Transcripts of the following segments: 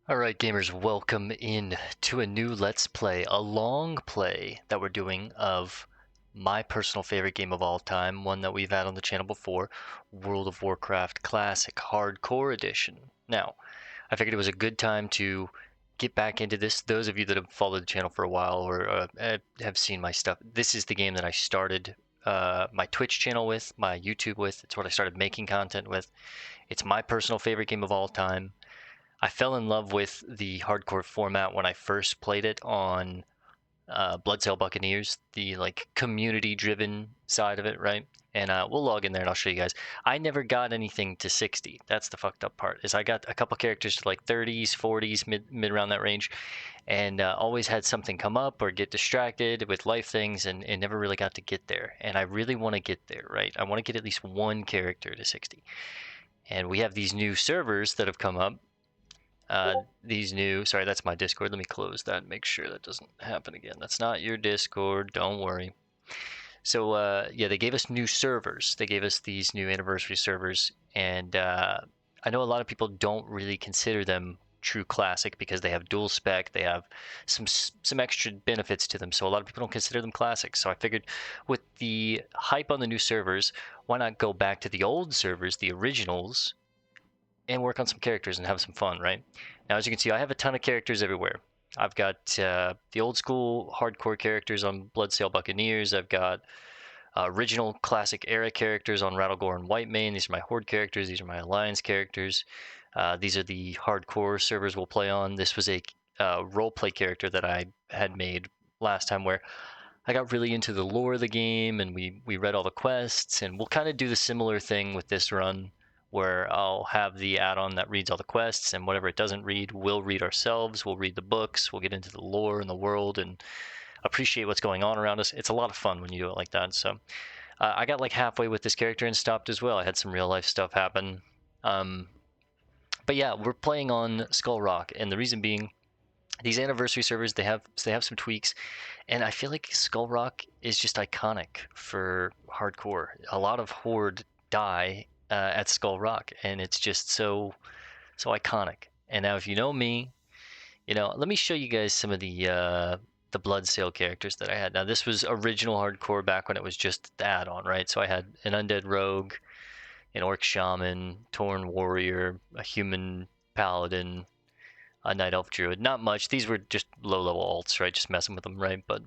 Alright gamers, welcome in to a new Let's Play, a long play that we're doing of my personal favorite game of all time, one that we've had on the channel before, World of Warcraft Classic Hardcore Edition. Now, I figured it was a good time to get back into this. Those of you that have followed the channel for a while or have seen my stuff, this is the game that I started my Twitch channel with, my YouTube with. It's what I started making content with. It's my personal favorite game of all time. I fell in love with the hardcore format when I first played it on Bloodsail Buccaneers, the like community-driven side of it, right? And we'll log in there and I'll show you guys. I never got anything to 60. That's the fucked up part. Is I got a couple characters to like 30s, 40s, mid around that range, and always had something come up or get distracted with life things, and never really got to get there. And I really want to get there, right? I want to get at least one character to 60. And we have these new servers that have come up, sorry, that's my Discord. Let me close that and make sure that doesn't happen again. That's not your Discord, don't worry. So, yeah, they gave us new servers. They gave us these new anniversary servers, and I know a lot of people don't really consider them true classic because they have dual spec, they have some extra benefits to them, so a lot of people don't consider them classic. So I figured with the hype on the new servers, why not go back to the old servers, the originals, and work on some characters and have some fun, right? Now, as you can see, I have a ton of characters everywhere. I've got the old school hardcore characters on Bloodsail Buccaneers. I've got original classic era characters on Rattlegore and Whitemane. These are my Horde characters. These are my Alliance characters. These are the hardcore servers we'll play on. This was a roleplay character that I had made last time where I got really into the lore of the game and we read all the quests, and we'll kind of do the similar thing with this run where I'll have the add-on that reads all the quests, and whatever it doesn't read, we'll read ourselves. We'll read the books, we'll get into the lore and the world and appreciate what's going on around us. It's a lot of fun when you do it like that. So I got like halfway with this character and stopped as well. I had some real life stuff happen. But yeah, we're playing on Skull Rock, and the reason being, these anniversary servers, they have some tweaks, and I feel like Skull Rock is just iconic for hardcore. A lot of Horde die at Skull Rock, and it's just so iconic. And now, if you know me, let me show you guys some of the Bloodsail characters that I had. Now, this was original hardcore back when it was just the add-on, right? So I had an undead rogue, an orc shaman, Tauren warrior, a human paladin, a night elf druid. Not much. These were just low level alts, right? Just messing with them, right? But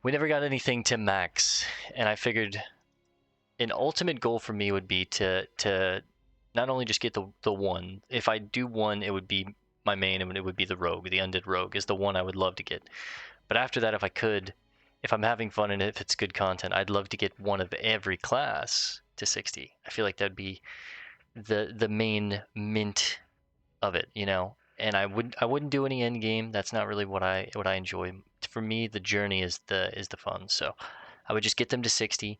we never got anything to max, and I figured an ultimate goal for me would be to not only just get the one. If I do one, it would be my main, and it would be the rogue. The undead rogue is the one I would love to get. But after that, if I could, if I'm having fun and if it's good content, I'd love to get one of every class to 60. I feel like that'd be the main mint of it, And I wouldn't do any end game. That's not really what I enjoy. For me, the journey is the fun. So I would just get them to 60.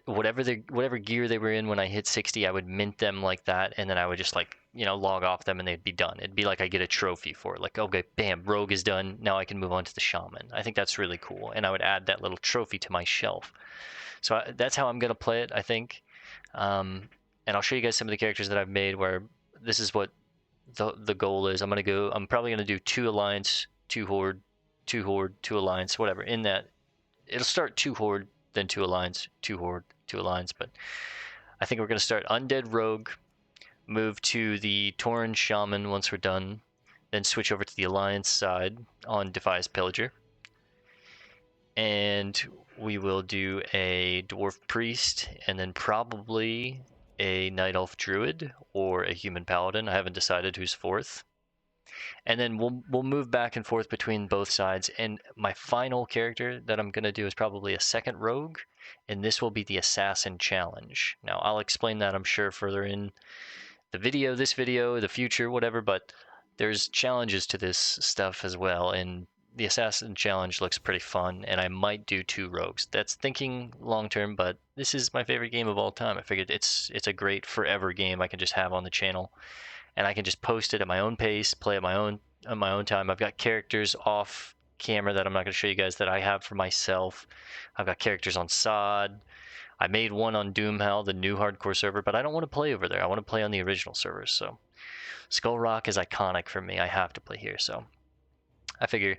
Whatever gear they were in when I hit 60, I would mint them like that, and then I would just log off them, and they'd be done. It'd be like I get a trophy for it. Like, okay, bam, rogue is done. Now I can move on to the shaman. I think that's really cool, and I would add that little trophy to my shelf. So that's how I'm gonna play it, I think. And I'll show you guys some of the characters that I've made where this is what the goal is. I'm probably gonna do 2 alliance, 2 horde, 2 horde, 2 alliance, whatever. In that, it'll start 2 horde, then 2 alliance, 2 horde, 2 alliance. But I think we're gonna start undead rogue, move to the Tauren shaman once we're done, then switch over to the alliance side on Defias pillager, and we will do a dwarf priest, and then probably a night elf druid or a human paladin. I haven't decided who's fourth. And then we'll move back and forth between both sides. And my final character that I'm gonna do is probably a second rogue, and this will be the assassin challenge. Now I'll explain that, I'm sure, further in the video, this video, the future, whatever. But there's challenges to this stuff as well, and the assassin challenge looks pretty fun, and I might do 2 rogues. That's thinking long term, but this is my favorite game of all time. I figured it's a great forever game I can just have on the channel, and I can just post it at my own pace, play at my own time. I've got characters off camera that I'm not going to show you guys that I have for myself. I've got characters on SOD. I made one on Doomhell, the new hardcore server, but I don't want to play over there. I want to play on the original servers. So Skull Rock is iconic for me. I have to play here, so I figure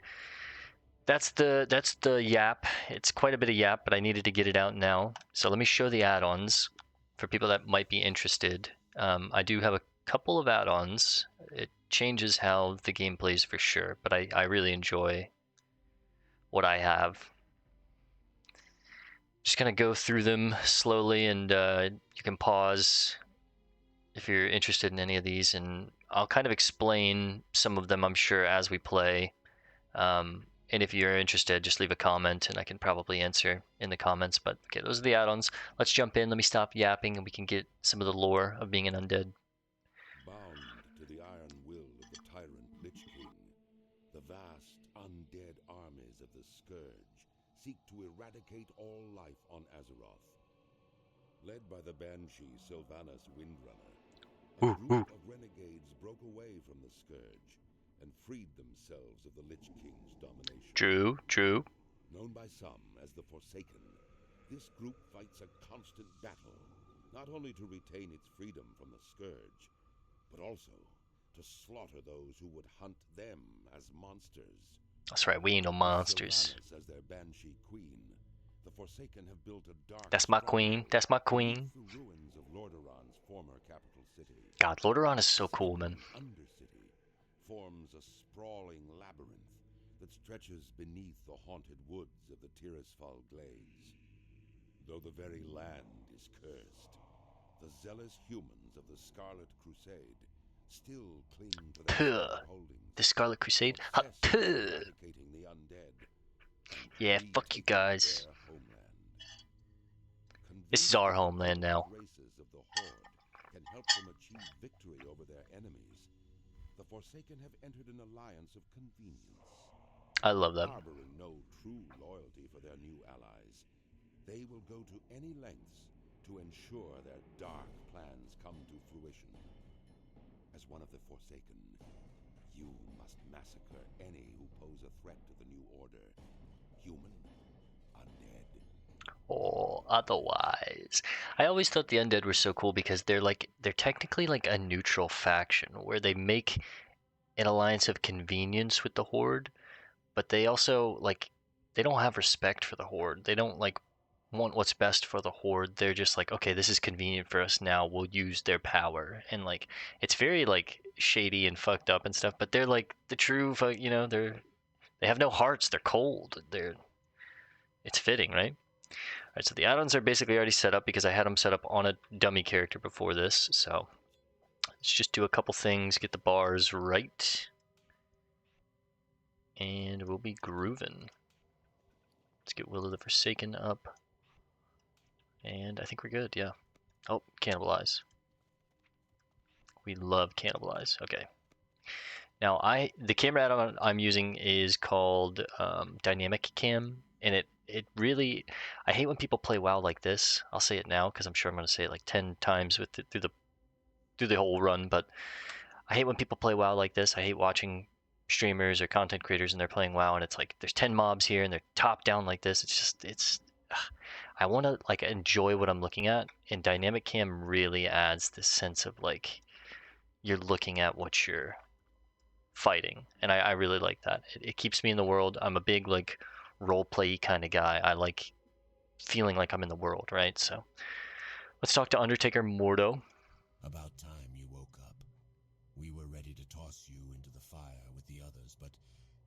that's the yap. It's quite a bit of yap, but I needed to get it out now. So let me show the add-ons for people that might be interested. I do have a couple of add-ons. It changes how the game plays for sure, but I really enjoy what I have. Just gonna go through them slowly, and you can pause if you're interested in any of these, and I'll kind of explain some of them, I'm sure, as we play. And if you're interested, just leave a comment and I can probably answer in the comments. But okay, those are the add-ons. Let's jump in. Let me stop yapping and we can get some of the lore of being an undead. Bound to the iron will of the tyrant Lich King, the vast undead armies of the Scourge seek to eradicate all life on Azeroth. Led by the Banshee Sylvanas Windrunner, a group of renegades broke away from the Scourge and freed themselves of the Lich King's domination. True. Known by some as the Forsaken, this group fights a constant battle, not only to retain its freedom from the Scourge, but also to slaughter those who would hunt them as monsters. That's right, we ain't no monsters. As their Banshee queen, the Forsaken have built a dark That's my queen. That's my queen. the ruins of Lordaeron's former capital city. God, Lordaeron is so cool, man. Undercity forms a sprawling labyrinth that stretches beneath the haunted woods of the Tirisfal Glades. Though the very land is cursed, the zealous humans of the Scarlet Crusade still cling to their holdings. The Scarlet Crusade? Eradicating the undead. Yeah, fuck you guys. This is our homeland now. Races of the Horde can help them achieve victory over their enemies. The Forsaken have entered an alliance of convenience. I love that. Harboring no true loyalty for their new allies, they will go to any lengths to ensure their dark plans come to fruition. As one of the Forsaken, you must massacre any who pose a threat to the new order. Human, undead, or otherwise. I always thought the undead were so cool because they're technically like a neutral faction where they make an alliance of convenience with the Horde, but they also they don't have respect for the Horde. They don't want what's best for the Horde. They're just like, okay, this is convenient for us now. We'll use their power, and it's very shady and fucked up and stuff. But they're the true, they have no hearts. They're cold. It's fitting, right? Alright, so the add-ons are basically already set up because I had them set up on a dummy character before this, so let's just do a couple things, get the bars right, and we'll be grooving. Let's get Will of the Forsaken up, and I think we're good, yeah. Oh, cannibalize. We love cannibalize, okay. Now, the camera add-on I'm using is called Dynamic Cam, and it really, I hate when people play WoW like this. I'll say it now because I'm sure I'm going to say it 10 times through the whole run, but I hate when people play WoW like this. I hate watching streamers or content creators and they're playing WoW and it's there's 10 mobs here and they're top down like this. I want to enjoy what I'm looking at, and Dynamic Cam really adds this sense of you're looking at what you're fighting, and I really like that. It keeps me in the world. I'm a big role play kind of guy. I like feeling like I'm in the world, right? So let's talk to Undertaker Mordo. About time you woke up. We were ready to toss you into the fire with the others, but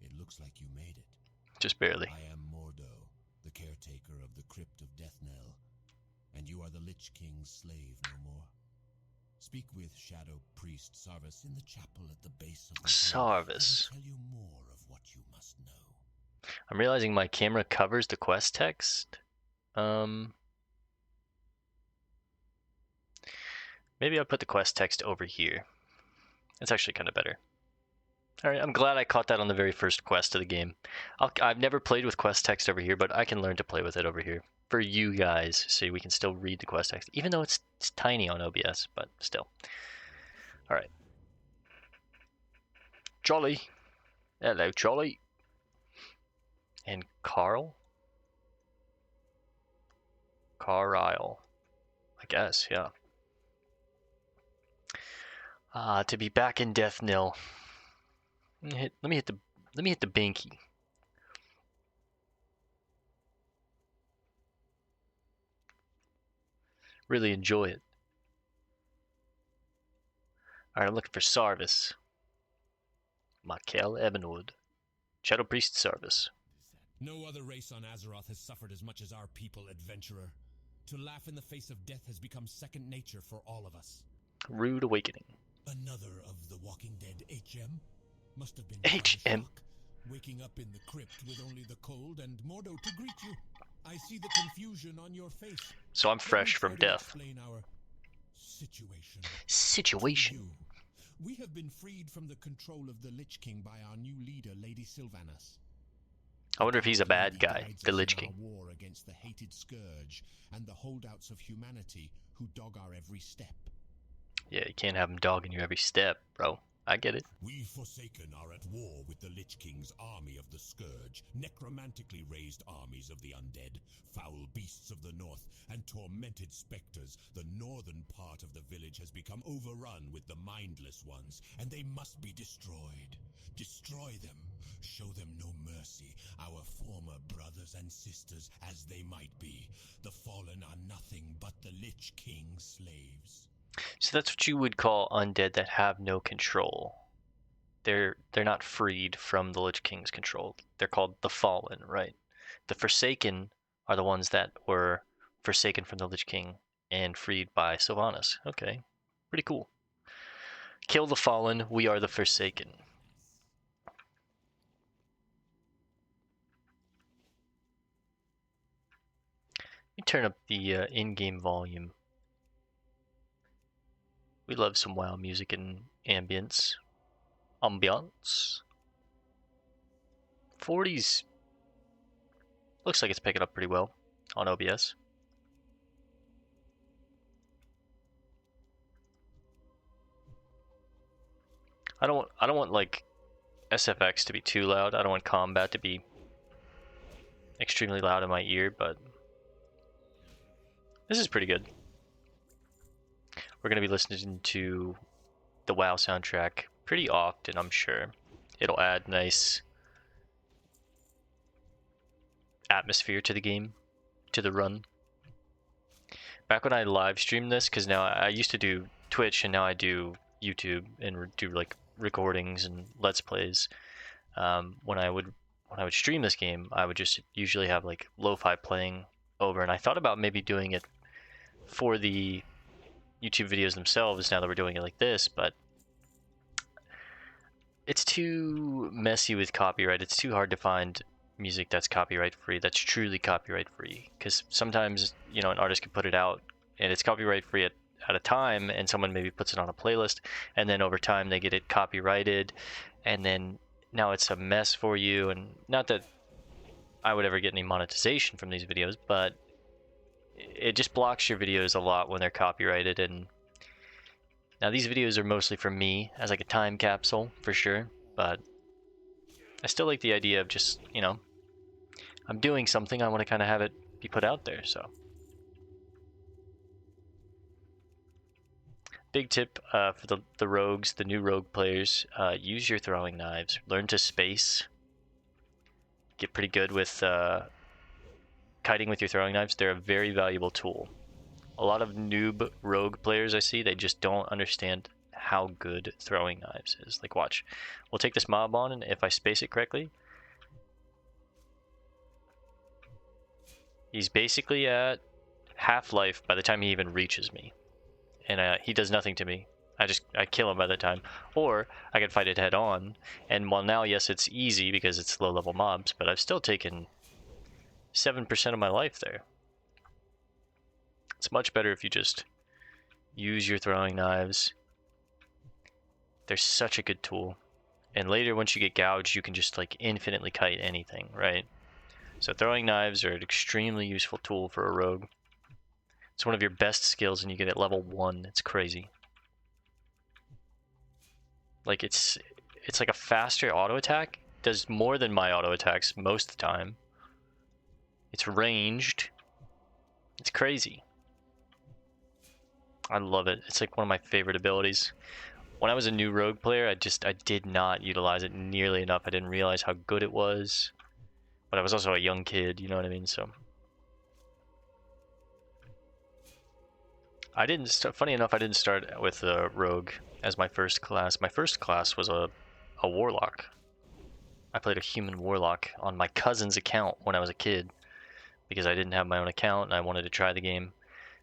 it looks like you made it. Just barely. I am Mordo, the caretaker of the Crypt of Deathnell, and you are the Lich King's slave no more. Speak with Shadow Priest Sarvis in the chapel at the base of the Sarvis. Tell you more of what you must know. I'm realizing my camera covers the quest text. Maybe I'll put the quest text over here. It's actually kind of better. Alright, I'm glad I caught that on the very first quest of the game. I've never played with quest text over here, but I can learn to play with it over here. For you guys, so we can still read the quest text. Even though it's tiny on OBS, but still. Alright. Jolly. Hello, Jolly. And Carl? Carlisle. I guess, yeah. To be back in Death Nil. Let me hit the binky. Really enjoy it. Alright, I'm looking for Sarvis. Makel Ebenwood. Shadow Priest Sarvis. No other race on Azeroth has suffered as much as our people, adventurer. To laugh in the face of death has become second nature for all of us. Rude Awakening. Another of the Walking Dead HM? Must have been HM? quite a shock, waking up in the crypt with only the cold and Mordo to greet you. I see the confusion on your face. So I'm fresh from death. Explain our situation. Situation? To you. We have been freed from the control of the Lich King by our new leader, Lady Sylvanas. I wonder if he's a bad guy, the Lich King. War against the hated Scourge and the holdouts of humanity who dog our every step. Yeah, you can't have him dogging you every step, bro. I get it. We Forsaken are at war with the Lich King's army of the Scourge, necromantically raised armies of the undead, foul beasts of the north, and tormented specters. The northern part of the village has become overrun with the mindless ones, and they must be destroyed. Destroy them. Show them no mercy, our former brothers and sisters as they might be. The fallen are nothing but the Lich King's slaves. So that's what you would call undead that have no control. They're not freed from the Lich King's control. They're called the Fallen, right? The Forsaken are the ones that were forsaken from the Lich King and freed by Sylvanas. Okay, pretty cool. Kill the Fallen, we are the Forsaken. Let me turn up the in-game volume. We love some WoW music and ambience. 40s looks like it's picking up pretty well on OBS. I don't want like SFX to be too loud. I don't want combat to be extremely loud in my ear, but this is pretty good. We're going to be listening to the WoW soundtrack pretty often, I'm sure. It'll add nice atmosphere to the game, to the run. Back when I live streamed this, because now I used to do Twitch and now I do YouTube and do like recordings and Let's Plays. When I would stream this game, I would just usually have like lo-fi playing over, and I thought about maybe doing it for the YouTube videos themselves now that we're doing it like this, but it's too messy with copyright. It's too hard to find music that's copyright free, that's truly copyright free, because sometimes, you know, an artist can put it out and it's copyright free at a time, and someone maybe puts it on a playlist, and then over time they get it copyrighted, and then now it's a mess for you. And not that I would ever get any monetization from these videos, but it just blocks your videos a lot when they're copyrighted. And now these videos are mostly for me as like a time capsule for sure, but I still like the idea of just, you know, I'm doing something, I want to kind of have it be put out there. So big tip for the rogues, the new rogue players, use your throwing knives. Learn to space. Get pretty good with kiting with your throwing knives. They're a very valuable tool. A lot of noob rogue players I see, they just don't understand how good throwing knives is. Like, watch. We'll take this mob on, and if I space it correctly, he's basically at half-life by the time he even reaches me. And he does nothing to me. I kill him by the time. Or I can fight it head on. And while now, yes, it's easy because it's low-level mobs, but I've still taken 7% of my life there. It's much better if you just use your throwing knives. They're such a good tool. And later, once you get gouged, you can just like infinitely kite anything, right? So throwing knives are an extremely useful tool for a rogue. It's one of your best skills, and you get it level 1. It's crazy. Like it's like a faster auto attack. Does more than my auto attacks most of the time. It's ranged. It's crazy. I love it. It's like one of my favorite abilities. when I was a new rogue player, I did not utilize it nearly enough. I didn't realize how good it was, but I was also a young kid, you know what I mean? So I didn't start. Funny enough, I didn't start with a rogue as my first class. My first class was a warlock. I played a human warlock on my cousin's account when I was a kid because I didn't have my own account and I wanted to try the game.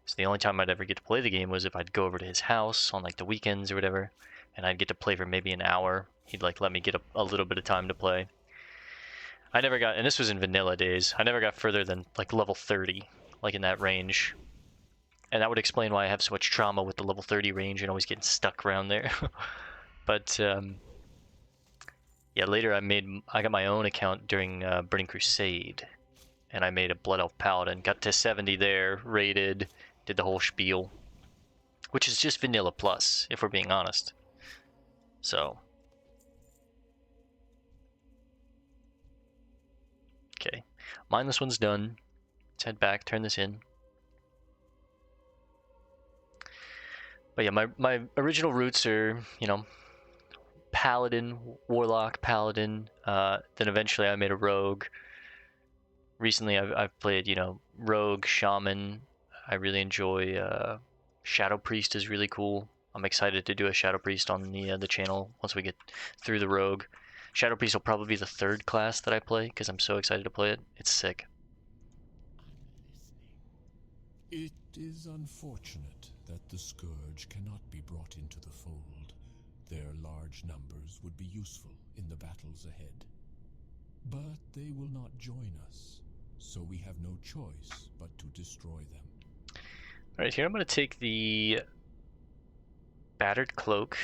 So the only time I'd ever get to play the game was if I'd go over to his house on like the weekends or whatever, and I'd get to play for maybe an hour. He'd like let me get a little bit of time to play. I never got, and this was in vanilla days, I never got further than like level 30, like in that range. And that would explain why I have so much trauma with the level 30 range and always getting stuck around there. But yeah, later I got my own account during Burning Crusade, and I made a Blood Elf Paladin. Got to 70 there, raided, did the whole spiel, which is just vanilla plus, if we're being honest. So, okay, mindless one's done. Let's head back, turn this in. But yeah, my original roots are, you know, Paladin, Warlock, Paladin. Then eventually I made a Rogue. Recently I've played, you know, Rogue, Shaman. I really enjoy Shadow Priest is really cool. I'm excited to do a Shadow Priest on the channel once we get through the Rogue. Shadow Priest will probably be the third class that I play because I'm so excited to play it. It's sick. It is unfortunate that the Scourge cannot be brought into the fold. Their large numbers would be useful in the battles ahead. But they will not join us, so we have no choice but to destroy them. Alright, here I'm going to take the Battered Cloak.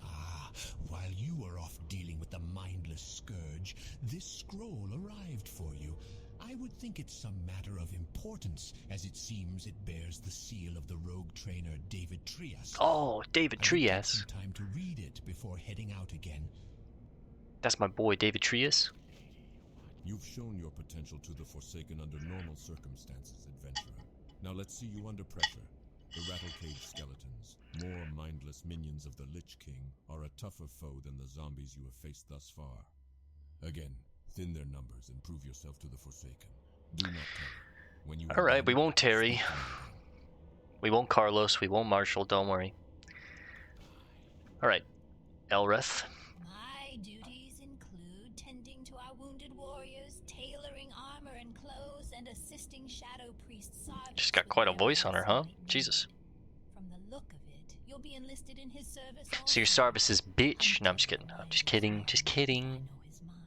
Ah, while you were off dealing with the mindless Scourge, this scroll arrived for you. I would think it's some matter of importance, as it seems it bears the seal of the rogue trainer David Trias. Oh, David Trias. Some time to read it before heading out again. That's my boy, David Trias. You've shown your potential to the Forsaken under normal circumstances, adventurer. Now let's see you under pressure. The Rattlecage skeletons, more mindless minions of the Lich King, are a tougher foe than the zombies you have faced thus far. Again, thin their numbers and prove yourself to the Forsaken. Do not tarry. When you Alright, we won't tarry. We won't Carlos, we won't Marshall, don't worry. Alright, Elreth. My duties include tending to our wounded warriors, tailoring armor and clothes, and assisting Shadow Priest Sarvis. She's got quite a voice on her, huh? Jesus. From the look of it, you'll be enlisted in his service. So you're Sarvis's bitch? No, I'm just kidding. I'm just kidding. Just kidding. I know his mind.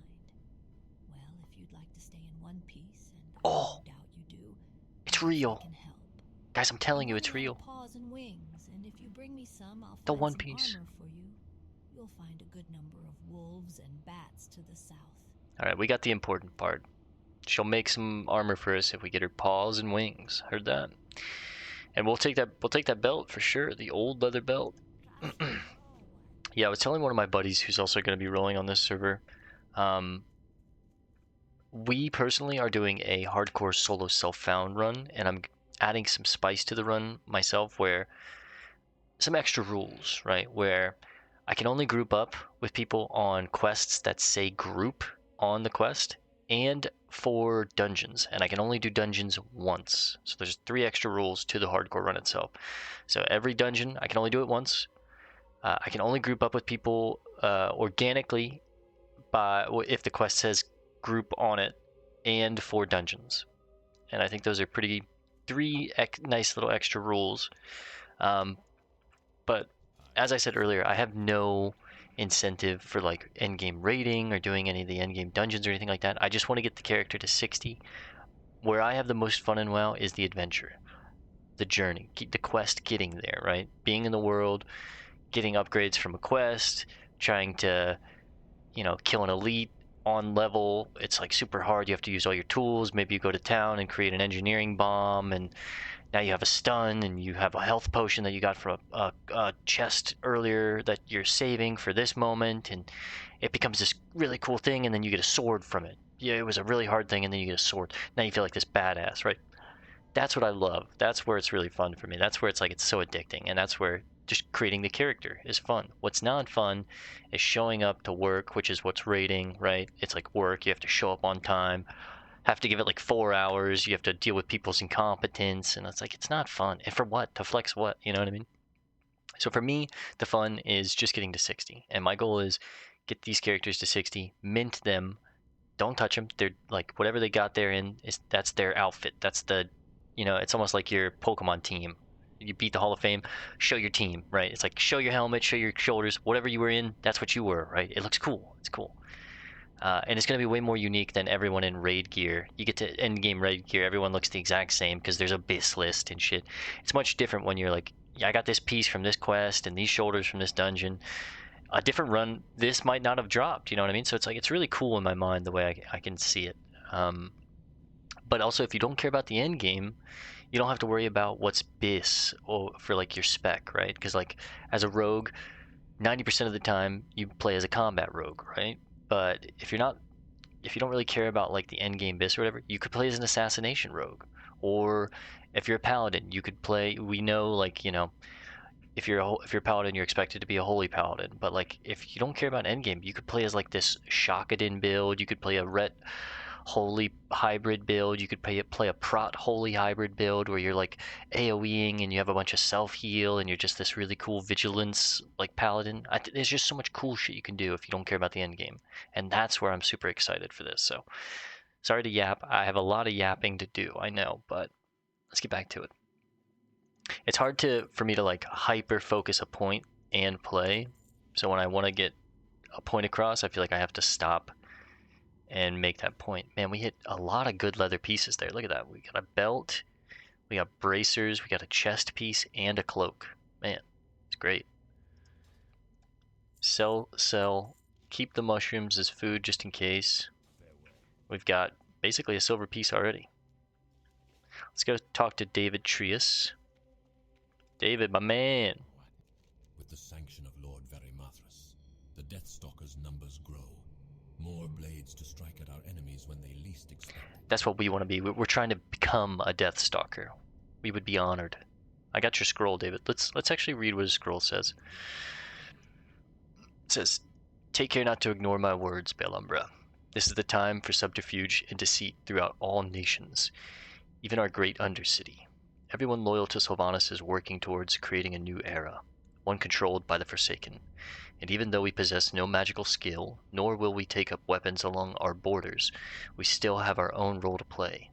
Well, if you'd like to stay in one piece, and Oh, no doubt you do, it's real. I can help. Guys, I'm telling you, it's real. Paws and wings, and if you bring me some, I'll The find One some Piece. armor for you. You'll find a good number of wolves and bats to the south. Alright, we got the important part. She'll make some armor for us if we get her paws and wings. Heard that? And we'll take that belt for sure, the old leather belt. Yeah, I was telling one of my buddies who's also going to be rolling on this server. We personally are doing a hardcore solo self-found run, and I'm adding some spice to the run myself, where some extra rules, right? Where I can only group up with people on quests that say group on the quest, and for dungeons, and I can only do dungeons once. So there's 3 extra rules to the hardcore run itself. So every dungeon, I can only do it once. I can only group up with people organically if the quest says group on it, and for dungeons. And I think those are 3 nice little extra rules. But as I said earlier, I have no incentive for like endgame raiding or doing any of the endgame dungeons or anything like that. I just want to get the character to 60. Where I have the most fun in WoW is the adventure, the journey, the quest getting there, right? Being in the world, getting upgrades from a quest, trying to, you know, kill an elite on level. It's like super hard. You have to use all your tools. Maybe you go to town and create an engineering bomb, and now you have a stun, and you have a health potion that you got from a chest earlier that you're saving for this moment, and it becomes this really cool thing, and then you get a sword from it. Yeah, it was a really hard thing, and then you get a sword. Now you feel like this badass, right? That's what I love. That's where it's really fun for me. That's where it's like it's so addicting, and that's where just creating the character is fun. What's not fun is showing up to work, which is what's raiding, right? It's like work. You have to show up on time, have to give it like 4 hours. You have to deal with people's incompetence, and it's like, it's not fun. And for what? To flex what? You know what I mean? So for me, the fun is just getting to 60. And my goal is get these characters to 60, mint them, don't touch them. They're like, whatever they got there in, that's their outfit. That's the, it's almost like your Pokemon team. You beat the Hall of Fame, show your team, right? It's like, show your helmet, show your shoulders, whatever you were in, that's what you were, right? It looks cool. It's cool. And it's going to be way more unique than everyone in raid gear. You get to end game raid gear, everyone looks the exact same because there's a BIS list and shit. It's much different when you're like, yeah, I got this piece from this quest and these shoulders from this dungeon. A different run, this might not have dropped, you know what I mean? So it's like, it's really cool in my mind the way I can see it. But also, if you don't care about the end game, you don't have to worry about what's BIS or for like your spec, right? Because like as a rogue, 90% of the time you play as a combat rogue, right? But if you don't really care about like the end game BIS or whatever, you could play as an assassination rogue. Or if you're a paladin, you could play. We know, like, if you're a paladin, you're expected to be a holy paladin. But like, if you don't care about endgame, you could play as like this Shakadin build. You could play a Ret holy hybrid build. You could play a Prot holy hybrid build where you're like AoEing and you have a bunch of self heal and you're just this really cool vigilance like paladin. There's just so much cool shit you can do if you don't care about the end game, and that's where I'm super excited for this. So sorry to yap. I have a lot of yapping to do, I know, but let's get back to it. It's hard for me to like hyper focus a point and play. So when I want to get a point across, I feel like I have to stop and make that point. Man, we hit a lot of good leather pieces there. Look at that. We got a belt, we got bracers, we got a chest piece, and a cloak. Man, it's great. Sell. Keep the mushrooms as food just in case. We've got basically a silver piece already. Let's go talk to David Trius. David, my man. With the sanction of Lord Varimathras, the Deathstalkers' numbers grow. More blades to strike at our enemies when they least expect it. That's what we want to be. We're trying to become a Deathstalker. We would be honored. I got your scroll, David. Let's actually read what his scroll says. It says, "Take care not to ignore my words, Baelumbra. This is the time for subterfuge and deceit throughout all nations, even our great undercity. Everyone loyal to Sylvanas is working towards creating a new era, one controlled by the Forsaken. And even though we possess no magical skill, nor will we take up weapons along our borders, we still have our own role to play.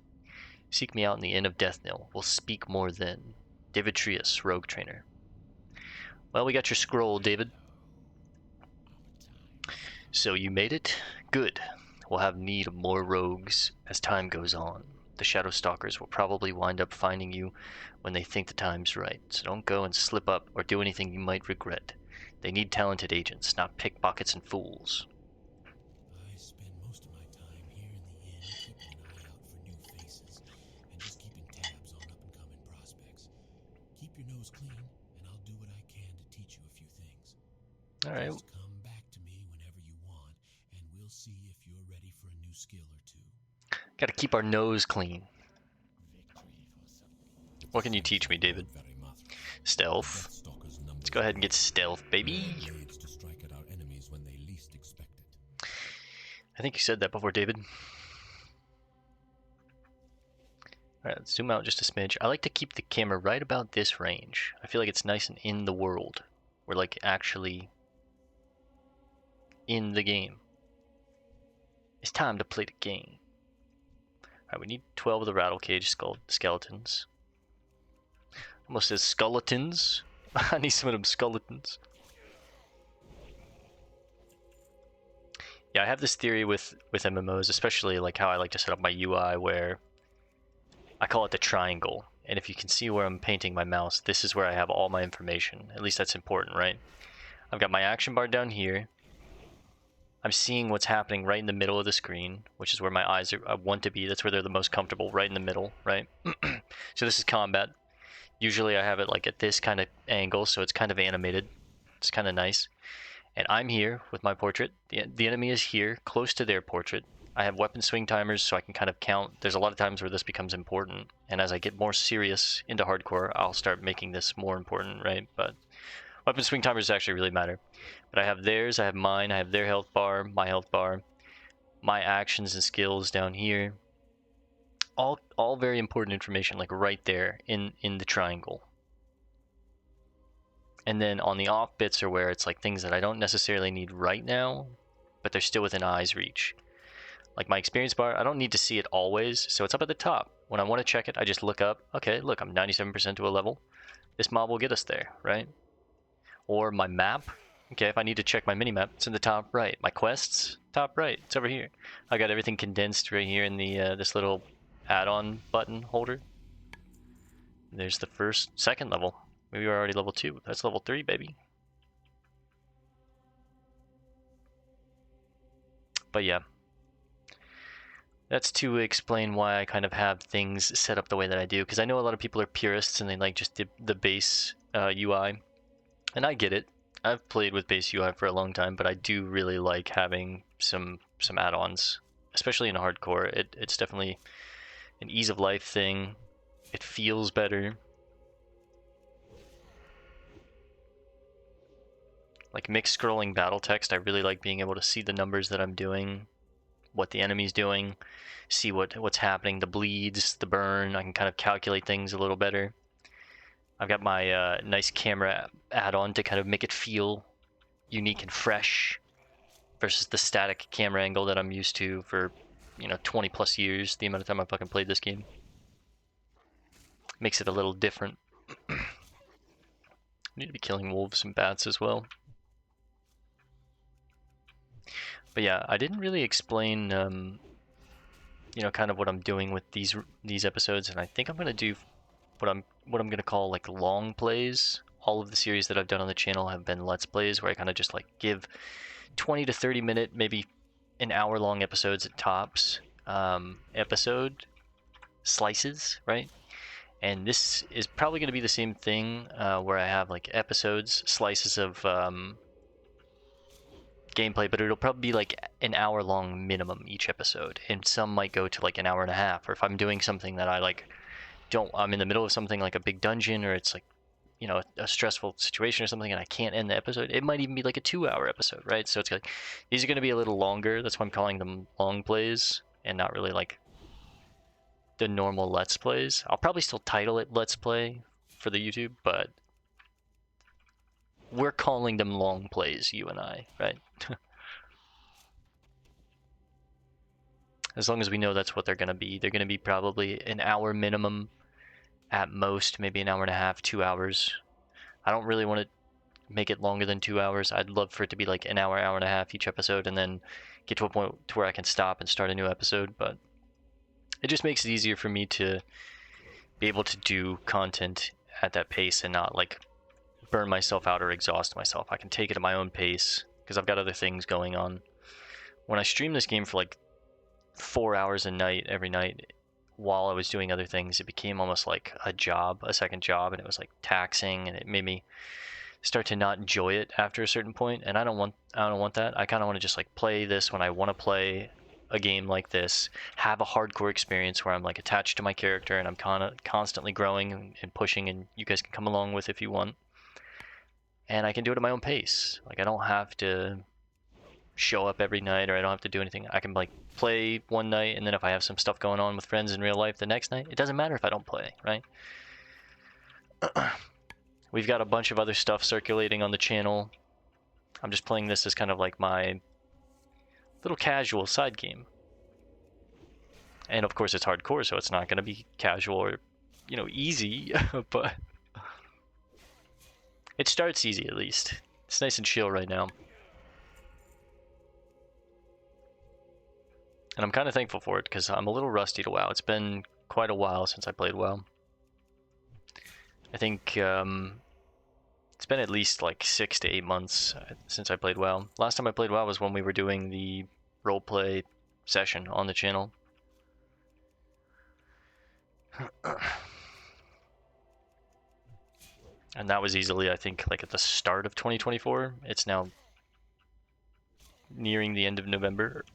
Seek me out in the Inn of Deathnil. We'll speak more then. David Trius, Rogue Trainer." Well, we got your scroll, David. So you made it? Good. We'll have need of more rogues as time goes on. The Shadow Stalkers will probably wind up finding you when they think the time's right, so don't go and slip up or do anything you might regret. They need talented agents, not pickpockets and fools. I spend most of my time here in the inn keeping an eye out for new faces and just keeping tabs on up-and-coming prospects. Keep your nose clean, and I'll do what I can to teach you a few things. All right. Just come back to me whenever you want, and we'll see if you're ready for a new skill or two. Got to keep our nose clean. What can you teach me, David? Stealth. Let's go ahead and get stealth, baby. To strike at our enemies when they least expect it. I think you said that before, David. Alright, let's zoom out just a smidge. I like to keep the camera right about this range. I feel like it's nice and in the world. We're like actually in the game. It's time to play the game. Alright, we need 12 of the rattle cage skeletons. Almost says skeletons. I need some of them skeletons. Yeah, I have this theory with MMOs, especially like how I like to set up my UI, where I call it the triangle. And if you can see where I'm painting my mouse, this is where I have all my information. At least that's important, right? I've got my action bar down here. I'm seeing what's happening right in the middle of the screen, which is where my eyes want to be. That's where they're the most comfortable, right in the middle, right? So this is combat. Usually I have it like at this kind of angle, so it's kind of animated. It's kind of nice. And I'm here with my portrait. The enemy is here, close to their portrait. I have weapon swing timers, so I can kind of count. There's a lot of times where this becomes important. And as I get more serious into hardcore, I'll start making this more important, right? But Weapon swing timers actually really matter. But I have theirs, I have mine, I have their health bar, my actions and skills down here. All very important information, like right there in the triangle. And then on the off bits are where it's like things that I don't necessarily need right now, but they're still within eye's reach. Like my experience bar, I don't need to see it always, so it's up at the top. When I want to check it, I just look up. Okay, look, I'm 97% to a level. This mob will get us there, right? Or my map. Okay, if I need to check my mini-map, it's in the top right. My quests, top right. It's over here. I got everything condensed right here in the this little add-on button holder. There's the second level. Maybe we're already level 2. That's level 3, baby. But yeah. That's to explain why I kind of have things set up the way that I do. Because I know a lot of people are purists and they like just the base UI. And I get it. I've played with base UI for a long time, but I do really like having some add-ons, especially in hardcore. It's definitely an ease of life thing. It feels better. Like mixed scrolling battle text, I really like being able to see the numbers that I'm doing, what the enemy's doing, see what's happening, the bleeds, the burn. I can kind of calculate things a little better. I've got my nice camera add-on to kind of make it feel unique and fresh versus the static camera angle that I'm used to for, 20 plus years, the amount of time I fucking played this game. Makes it a little different. Need to be killing wolves and bats as well. But yeah, I didn't really explain, kind of what I'm doing with these episodes, and I think I'm gonna do what I'm gonna call like long plays. All of the series that I've done on the channel have been Let's Plays, where I kind of just like give 20 to 30 minute, maybe an hour long episodes at tops, episode slices, right? And this is probably going to be the same thing, where I have like episodes, slices of gameplay, but it'll probably be like an hour long minimum each episode, and some might go to like an hour and a half. Or if I'm doing something that I like, I'm in the middle of something like a big dungeon, or it's like, a stressful situation or something, and I can't end the episode, it might even be like a 2-hour episode, right? So it's like these are going to be a little longer. That's why I'm calling them long plays and not really like the normal Let's Plays. I'll probably still title it Let's Play for the YouTube, but we're calling them long plays, you and I, right? As long as we know that's what they're going to be. They're going to be probably an hour minimum, at most, maybe an hour and a half, 2 hours. I don't really want to make it longer than 2 hours. I'd love for it to be like an hour, hour and a half each episode, and then get to a point to where I can stop and start a new episode. But it just makes it easier for me to be able to do content at that pace and not like burn myself out or exhaust myself. I can take it at my own pace because I've got other things going on. When I streamed this game for like 4 hours a night every night while I was doing other things, it became almost like a second job, and it was like taxing, and it made me start to not enjoy it after a certain point. And I don't want that. I kind of want to just like play this when I want to play a game like this, have a hardcore experience where I'm like attached to my character and I'm constantly growing and pushing, and you guys can come along with if you want. And I can do it at my own pace. Like I don't have to show up every night, or I don't have to do anything. I can like play one night, and then if I have some stuff going on with friends in real life the next night, it doesn't matter if I don't play, right? We've got a bunch of other stuff circulating on the channel. I'm just playing this as kind of like my little casual side game. And of course it's hardcore, so it's not going to be casual or, easy, but it starts easy at least. It's nice and chill right now. And I'm kind of thankful for it because I'm a little rusty to WoW. It's been quite a while since I played WoW. I think it's been at least like 6 to 8 months since I played WoW. Last time I played WoW was when we were doing the roleplay session on the channel. And that was easily, I think, like at the start of 2024. It's now nearing the end of November.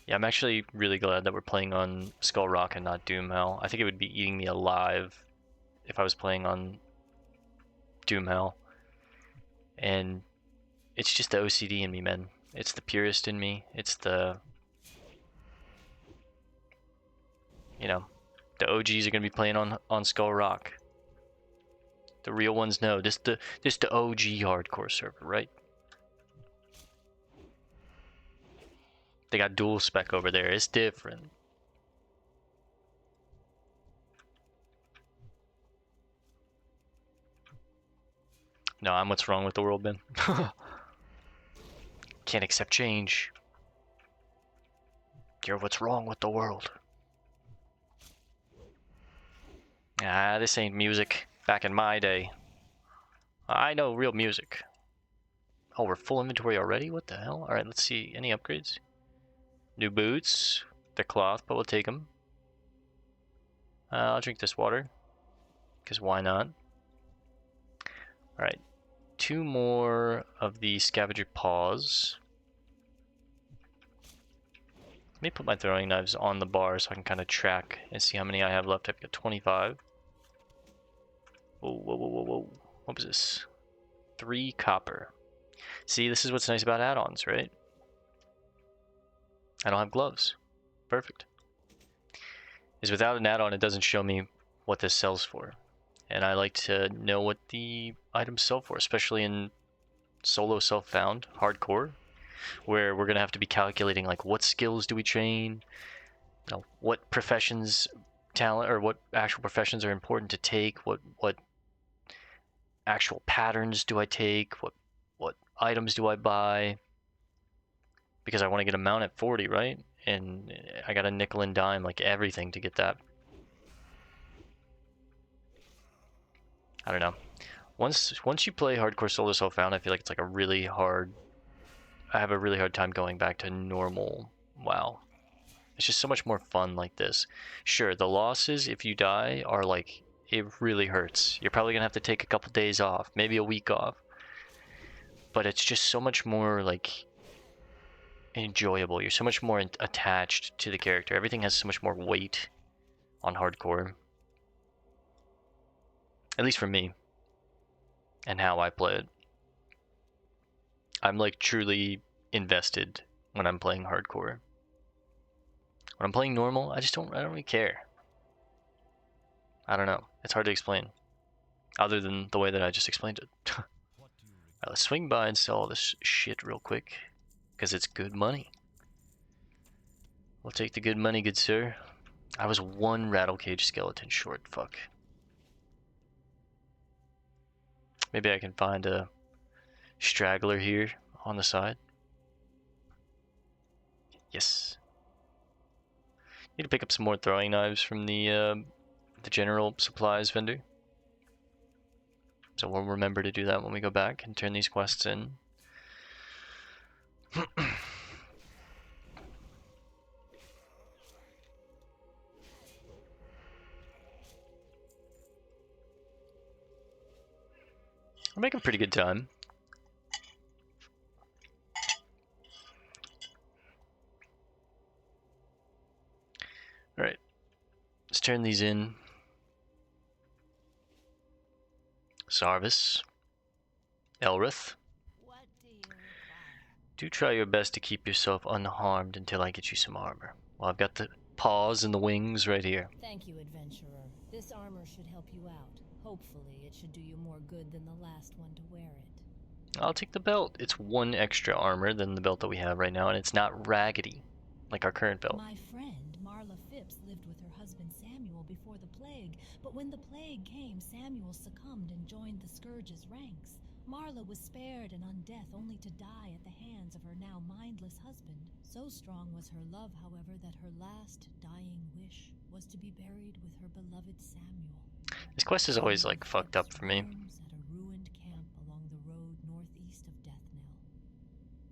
Yeah, I'm actually really glad that we're playing on Skull Rock and not Doom Hell. I think it would be eating me alive if I was playing on Doom Hell. And it's just the OCD in me, man. It's the purist in me. It's the, you know, the OGs are gonna be playing on Skull Rock. The real ones know. This the OG hardcore server, right? They got dual spec over there. It's different. No, I'm what's wrong with the world, man. Can't accept change. You're what's wrong with the world. Ah, this ain't music. Back in my day. I know real music. Oh, we're full inventory already? What the hell? Alright, let's see. Any upgrades? New boots. They're cloth, but we'll take them. I'll drink this water. Because why not? Alright. 2 more of the scavenger paws. Let me put my throwing knives on the bar so I can kind of track and see how many I have left. I've got 25. Whoa, whoa, whoa, whoa, whoa. What was this? 3 copper. See, this is what's nice about add-ons, right? I don't have gloves. Perfect. Is without an add-on, it doesn't show me what this sells for. And I like to know what the items sell for, especially in solo self-found, hardcore, where we're going to have to be calculating, like, what skills do we train? You know, what professions, talent, or what actual professions are important to take? What actual patterns do I take? What items do I buy? Because I want to get a mount at 40, right? And I got a nickel and dime, like everything to get that. I don't know. Once you play hardcore solo self-found, I feel like it's like a really hard. I have a really hard time going back to normal WoW. It's just so much more fun like this. Sure, the losses if you die are like, it really hurts. You're probably gonna have to take a couple days off, maybe a week off. But it's just so much more like enjoyable. You're so much more attached to the character. Everything has so much more weight on hardcore. At least for me. And how I play it. I'm like truly invested when I'm playing hardcore. When I'm playing normal, I don't really care. I don't know. It's hard to explain. Other than the way that I just explained it. Let's swing by and sell all this shit real quick. Because it's good money. We'll take the good money, good sir. I was 1 rattle cage skeleton short. Fuck. Maybe I can find a straggler here on the side. Yes. Need to pick up some more throwing knives from the general supplies vendor. So we'll remember to do that when we go back and turn these quests in. We're making pretty good time. Alright. Let's turn these in. Sarvis. Elrith. Do try your best to keep yourself unharmed until I get you some armor. Well, I've got the paws and the wings right here. Thank you, adventurer. This armor should help you out. Hopefully, it should do you more good than the last one to wear it. I'll take the belt. It's 1 extra armor than the belt that we have right now, and it's not raggedy like our current belt. My friend, Marla Phipps, lived with her husband Samuel before the plague, but when the plague came, Samuel succumbed and joined the Scourge's ranks. Marla was spared and on death only to die at the hands of her now mindless husband. So strong was her love, however, that her last dying wish was to be buried with her beloved Samuel. This quest is always like fucked up for me. At a ruined camp along the road northeast of Deathnell.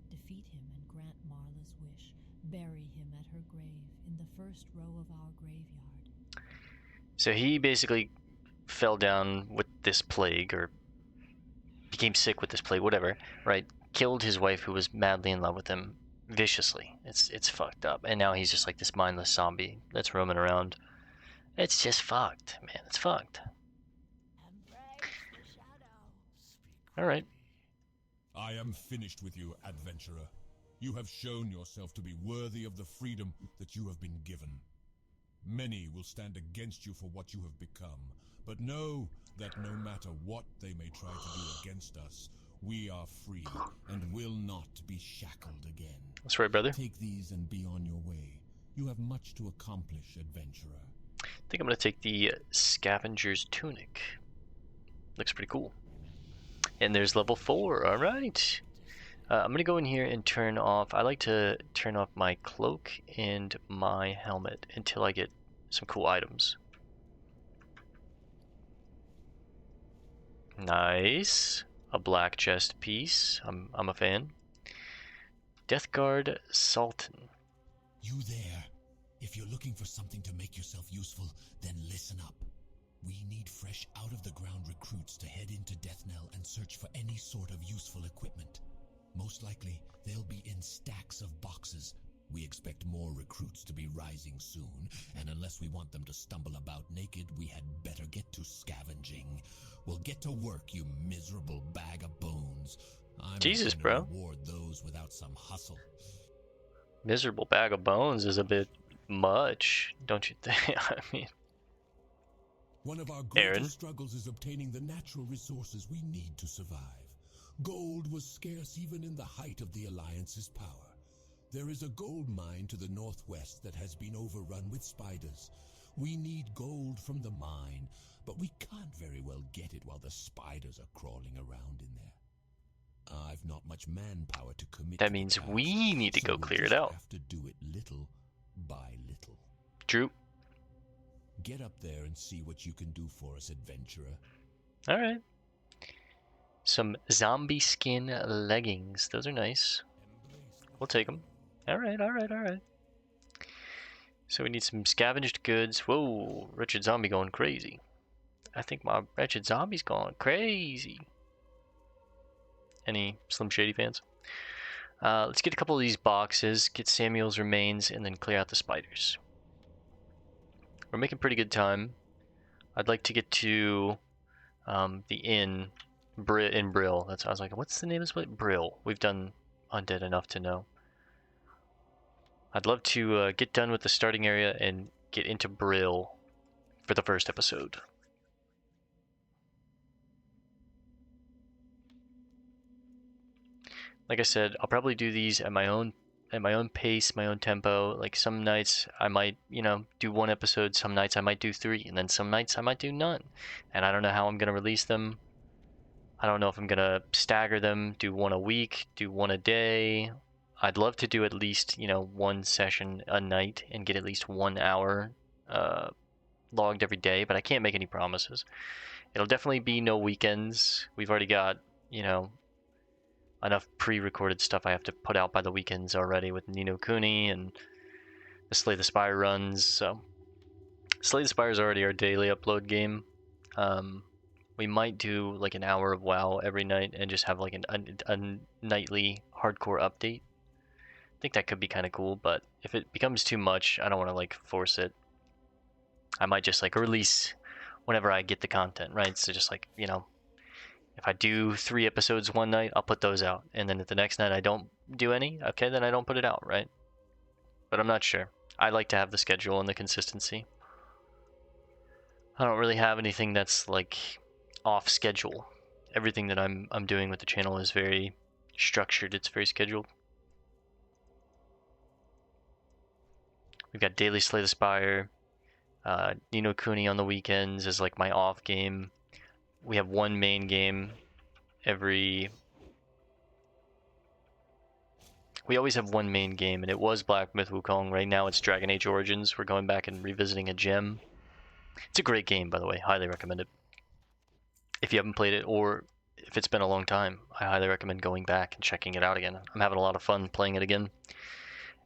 Defeat him and grant Marla's wish. Bury him at her grave in the first row of our graveyard. So he basically fell down with this plague, or became sick with this plague, whatever, right? Killed his wife who was madly in love with him, viciously. It's fucked up. And now he's just like this mindless zombie that's roaming around. It's just fucked, man. It's fucked. All right. I am finished with you, adventurer. You have shown yourself to be worthy of the freedom that you have been given. Many will stand against you for what you have become, but know that no matter what they may try to do against us, we are free and will not be shackled again. That's right, brother. Take these and be on your way. You have much to accomplish, adventurer. I think I'm going to take the Scavenger's Tunic. Looks pretty cool. And there's level 4. All right. I'm going to go in here and turn off. I like to turn off my cloak and my helmet until I get some cool items. Nice. A black chest piece. I'm a fan. Death Guard Sultan. You there. If you're looking for something to make yourself useful, then listen up. We need fresh out-of-the-ground recruits to head into Deathnell and search for any sort of useful equipment. Most likely, they'll be in stacks of boxes. We expect more recruits to be rising soon, and unless we want them to stumble about naked, we had better get to scavenging. We'll get to work, you miserable bag of bones. I'm Jesus, not bro. gonna reward those without some hustle. Miserable bag of bones is a bit much, don't you think? I mean, One of our Aaron? greatest struggles is obtaining the natural resources we need to survive. Gold was scarce even in the height of the Alliance's power. There is a gold mine to the northwest that has been overrun with spiders. We need gold from the mine, but we can't very well get it while the spiders are crawling around in there. I've not much manpower to commit. that to the means task, we need to so go we'll clear it just out. have to do it little by little. Drew. Get up there and see what you can do for us, adventurer. All right. Some zombie skin leggings. Those are nice. We'll take them. All right, all right, all right. So we need some scavenged goods. Whoa, wretched zombie going crazy. I think my wretched zombie's going crazy. Any Slim Shady fans? Let's get a couple of these boxes, get Samuel's remains, and then clear out the spiders. We're making pretty good time. I'd like to get to the inn in Brill. That's I was like, what's the name of this place? Brill. We've done Undead enough to know. I'd love to get done with the starting area and get into Brill for the first episode. Like I said, I'll probably do these at my own pace, my own tempo. Like some nights I might, do one episode, some nights I might do 3, and then some nights I might do none. And I don't know how I'm going to release them. I don't know if I'm going to stagger them, do one a week, do one a day. I'd love to do at least, one session a night and get at least 1 hour logged every day, but I can't make any promises. It'll definitely be no weekends. We've already got, enough pre-recorded stuff I have to put out by the weekends already with Ni no Kuni and the Slay the Spire runs. So Slay the Spire is already our daily upload game. We might do like an hour of WoW every night and just have like a nightly hardcore update. I think that could be kind of cool, but if it becomes too much, I don't want to like force it. I might just like release whenever I get the content, right? So just like, if I do 3 episodes one night, I'll put those out. And then if the next night I don't do any, okay, then I don't put it out, right? But I'm not sure. I like to have the schedule and the consistency. I don't really have anything that's like off schedule. Everything that I'm doing with the channel is very structured. It's very scheduled. We've got Daily Slay the Spire. Ni no Kuni on the weekends is like my off game. We have one main game we always have one main game, and it was Black Myth Wukong. Right now it's Dragon Age Origins. We're going back and revisiting a gem. It's a great game, by the way. Highly recommend it. If you haven't played it, or if it's been a long time, I highly recommend going back and checking it out again. I'm having a lot of fun playing it again.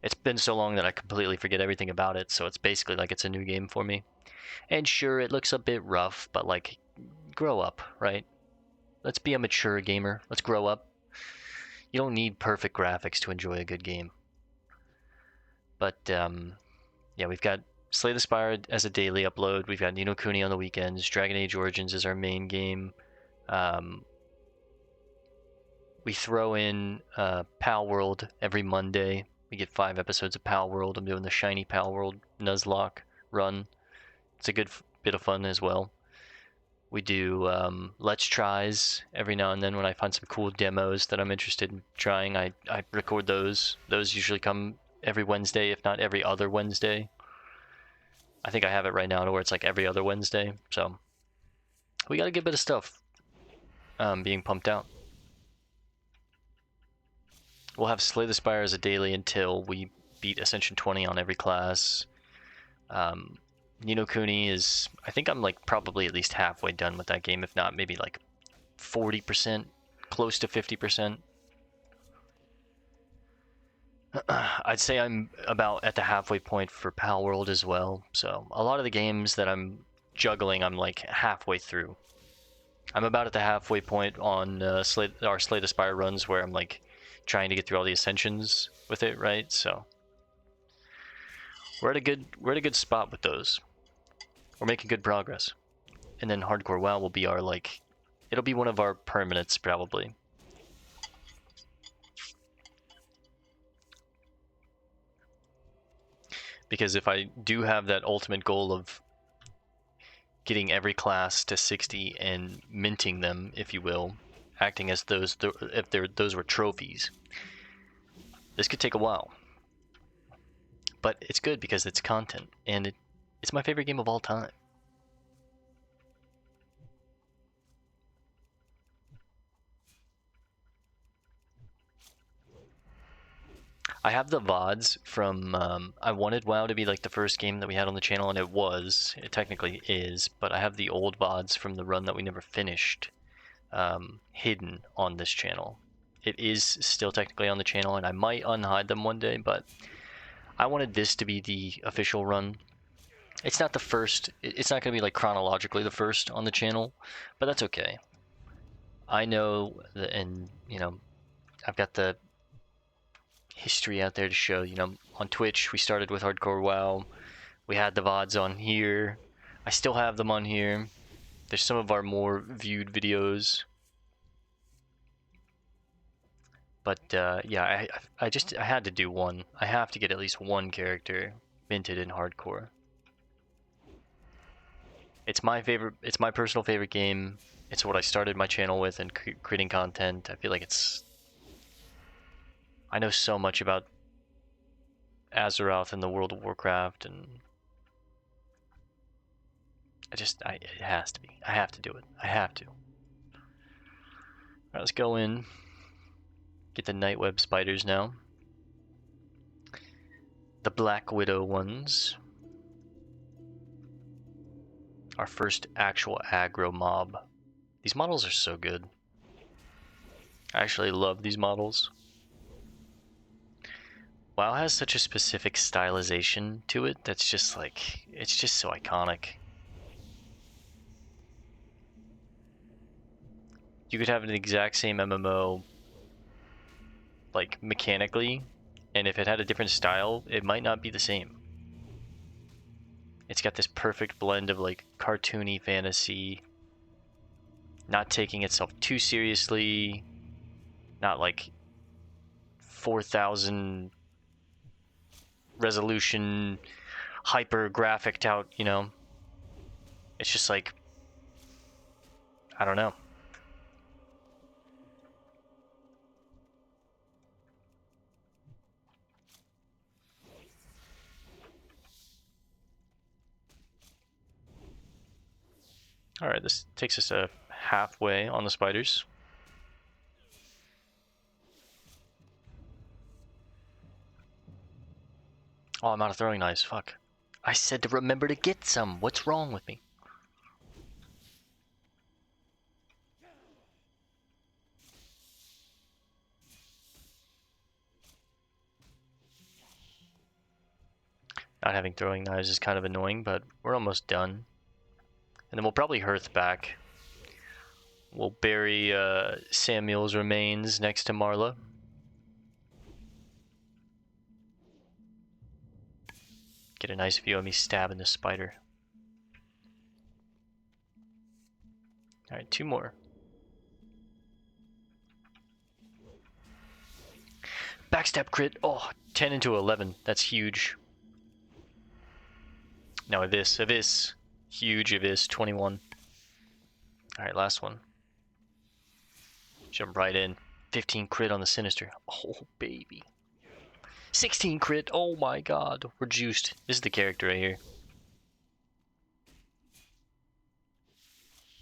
It's been so long that I completely forget everything about it, so it's basically like it's a new game for me. And sure, it looks a bit rough, but like, grow up, right? Let's be a mature gamer. Let's grow up. You don't need perfect graphics to enjoy a good game. But yeah, we've got Slay the Spire as a daily upload. We've got Ni no Kuni on the weekends. Dragon Age Origins is our main game. We throw in Pal World every Monday. We get 5 episodes of Pal World. I'm doing the Shiny Pal World Nuzlocke run. It's a good bit of fun as well. We do Let's Tries every now and then when I find some cool demos that I'm interested in trying. I record those. Those usually come every Wednesday, if not every other Wednesday. I think I have it right now to where it's like every other Wednesday. So we got a good bit of stuff being pumped out. We'll have Slay the Spire as a daily until we beat Ascension 20 on every class. Ni no Kuni is, I think I'm like probably at least halfway done with that game, if not maybe like 40%, close to 50%. I'd say I'm about at the halfway point for Pal World as well. So a lot of the games that I'm juggling, I'm like halfway through. I'm about at the halfway point on our Slay the Spire runs where I'm like trying to get through all the ascensions with it, right? So we're at a good spot with those. We're making good progress. And then Hardcore WoW will be our it'll be one of our permanents probably. Because if I do have that ultimate goal of getting every class to 60 and minting them, if you will, acting as those were trophies, this could take a while. But it's good because it's content, and it's my favorite game of all time. I have the VODs from, I wanted WoW to be like the first game that we had on the channel, and it technically is, but I have the old VODs from the run that we never finished hidden on this channel. It is still technically on the channel, and I might unhide them one day, but I wanted this to be the official run. It's not the first, it's not going to be like chronologically the first on the channel, but that's okay. I know, and you know, I've got the history out there to show. You know, on Twitch we started with Hardcore WoW. We had the VODs on here. I still have them on here. There's some of our more viewed videos. But yeah, I had to do one. I have to get at least one character minted in Hardcore. It's my favorite. It's my personal favorite game. It's what I started my channel with and creating content. I feel like I know so much about Azeroth and the World of Warcraft, and it has to be. I have to do it. I have to. All right, let's go in. Get the Nightweb spiders now. The Black Widow ones. Our first actual aggro mob. These models are so good. I actually love these models. WoW has such a specific stylization to it that's just like, it's just so iconic. You could have an exact same MMO, like mechanically, and if it had a different style, it might not be the same. It's got this perfect blend of like cartoony fantasy, not taking itself too seriously, not like 4,000 resolution, hyper graphicked out, you know. It's just like, I don't know. Alright, this takes us a halfway on the spiders. Oh, I'm out of throwing knives, fuck. I said to remember to get some. What's wrong with me? Not having throwing knives is kind of annoying, but we're almost done. And then we'll probably hearth back. We'll bury Samuel's remains next to Marla. Get a nice view of me stabbing the spider. Alright, 2 more. Backstab crit. Oh, 10 into 11. That's huge. Now Abyss. Huge Abyss, 21. Alright, last one. Jump right in. 15 crit on the Sinister. Oh, baby. 16 crit. Oh my god. We're juiced. This is the character right here.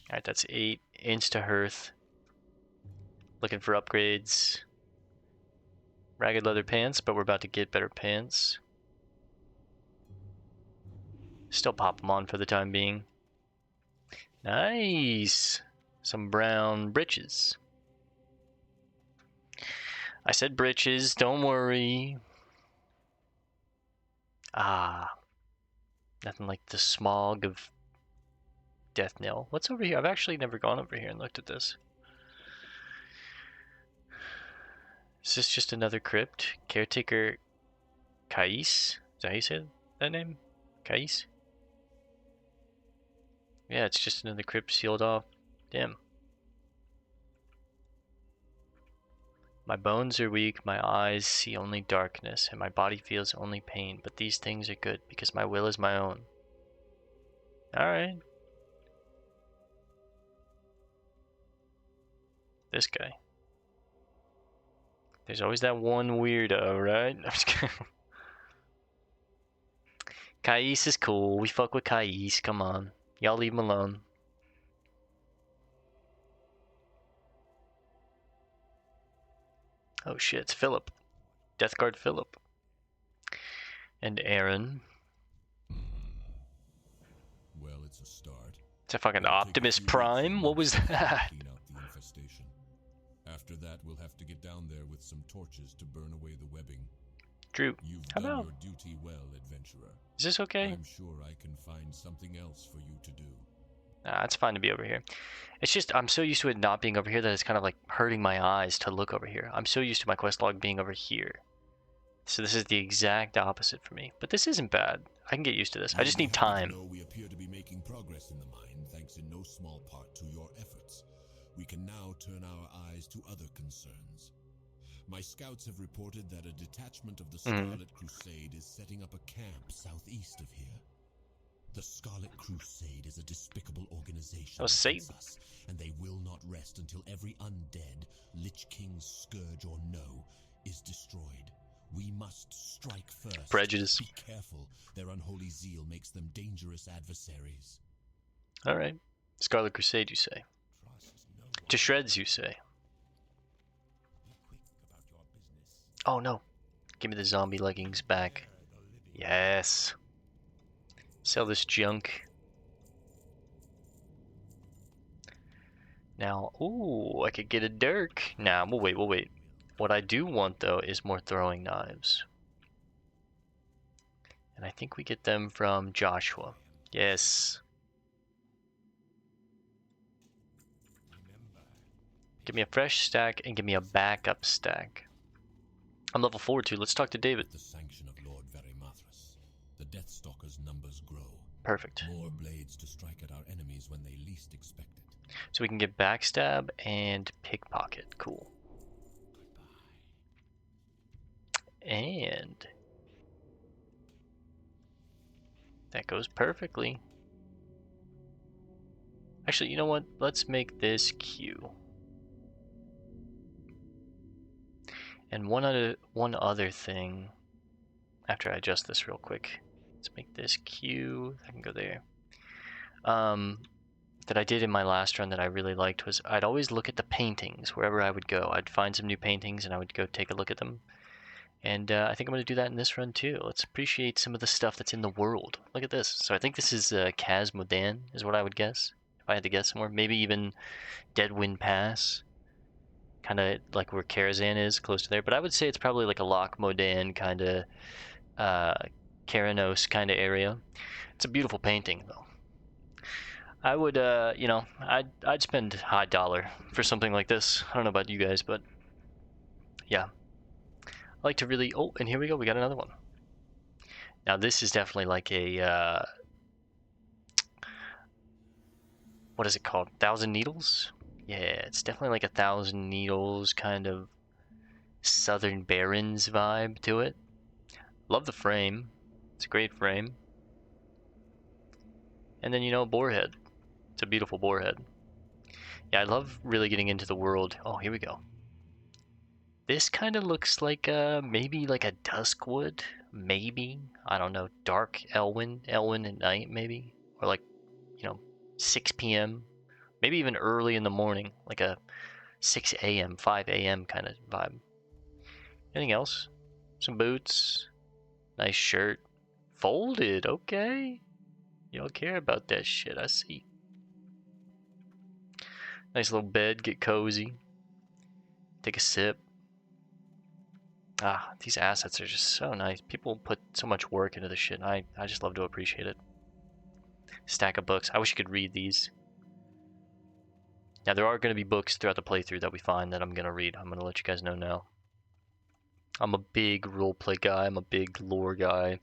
Alright, that's 8. Insta-Hearth. Looking for upgrades. Ragged leather pants, but we're about to get better pants. Still pop them on for the time being. Nice! Some brown breeches. I said breeches, don't worry. Ah. Nothing like the smog of Death Knell. What's over here? I've actually never gone over here and looked at this. Is this just another crypt? Caretaker Kais? Is that how you say that name? Kais? Yeah, it's just another crypt sealed off. Damn. My bones are weak, my eyes see only darkness, and my body feels only pain. But these things are good, because my will is my own. Alright. This guy. There's always that one weirdo, right? I'm just kidding. Kais is cool. We fuck with Kais. Come on. Y'all leave him alone. Oh shit, it's Philip. Death Guard Philip. And Aaron. Well, it's a start. It's a fucking Optimus Prime? What was that? Clean out the infestation. After that, we'll have to get down there with some torches to burn away the webbing. Drew, You've how done about? your duty well, adventurer. Is this okay? I'm sure I can find something else for you to do. Nah, it's fine to be over here. It's just, I'm so used to it not being over here that it's kind of like hurting my eyes to look over here. I'm so used to my quest log being over here. So this is the exact opposite for me. But this isn't bad. I can get used to this. I just need time. We appear to be making progress in the mine, thanks in no small part to your efforts. We can now turn our eyes to other concerns. My scouts have reported that a detachment of the Scarlet Crusade is setting up a camp southeast of here. The Scarlet Crusade is a despicable organization against us, and they will not rest until every undead, Lich King's scourge or no, is destroyed. We must strike first. Prejudice. Be careful. Their unholy zeal makes them dangerous adversaries. Alright. Scarlet Crusade, you say. To shreds, you say. Oh no. Give me the zombie leggings back. Yes. Sell this junk. Now, ooh, I could get a dirk. Nah, we'll wait. What I do want, though, is more throwing knives. And I think we get them from Joshua. Yes. Give me a fresh stack and give me a backup stack. I'm level 4 too. Let's talk to David. With the sanction of Lord Varimathras, the Deathstalkers' numbers grow. Perfect. More blades to strike at our enemies when they least expect it. So we can get backstab and pickpocket. Cool. And that goes perfectly. Actually, you know what? Let's make this Q. And one other thing, after I adjust this real quick, let's make this Q. I can go there. That I did in my last run that I really liked was I'd always look at the paintings wherever I would go. I'd find some new paintings and I would go take a look at them. And I think I'm going to do that in this run too. Let's appreciate some of the stuff that's in the world. Look at this. So I think this is Kaz Modan is what I would guess. If I had to guess somewhere. Maybe even Deadwind Pass. Kind of like where Karazhan is, close to there. But I would say it's probably like a Loch Modan kind of Karanos kind of area. It's a beautiful painting though. I would, you know, I'd spend high dollar for something like this. I don't know about you guys, but yeah. I like to really... Oh, and here we go. We got another one. Now this is definitely like a what is it called? 1,000 Needles? Yeah, it's definitely like 1,000 Needles kind of Southern Barrens vibe to it. Love the frame. It's a great frame. And then, you know, Boarhead. It's a beautiful Boarhead. Yeah, I love really getting into the world. Oh, here we go. This kind of looks like maybe like a Duskwood, maybe. I don't know. Dark Elwyn at night, maybe. Or like, you know, 6 p.m. Maybe even early in the morning, like a 6 a.m., 5 a.m. kind of vibe. Anything else? Some boots. Nice shirt. Folded, okay. You don't care about that shit, I see. Nice little bed, get cozy. Take a sip. Ah, these assets are just so nice. People put so much work into this shit, and I just love to appreciate it. Stack of books. I wish you could read these. Now, there are going to be books throughout the playthrough that we find that I'm going to read. I'm going to let you guys know now. I'm a big roleplay guy. I'm a big lore guy.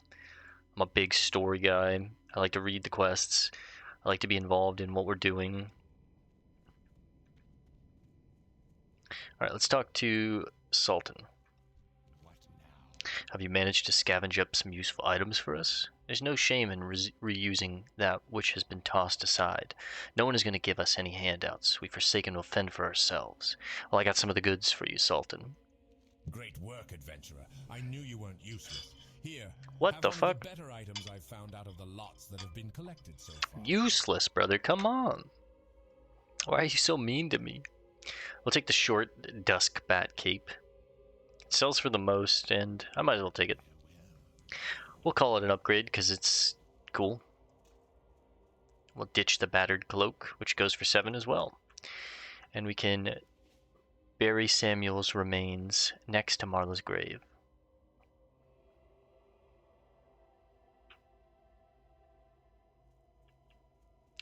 I'm a big story guy. I like to read the quests. I like to be involved in what we're doing. Alright, let's talk to Sultan. Have you managed to scavenge up some useful items for us? There's no shame in reusing that which has been tossed aside. No one is going to give us any handouts. We've forsaken to fend for ourselves. Well, I got some of the goods for you, Sultan. Great work, adventurer. I knew you weren't useless. Here, What have the one fuck? of the better items I've found out of the lots that have been collected so far. Useless, brother. Come on. Why are you so mean to me? We'll take the short dusk bat cape. It sells for the most, and I might as well take it. We'll call it an upgrade because it's cool. We'll ditch the battered cloak, which goes for 7 as well. And we can bury Samuel's remains next to Marla's grave.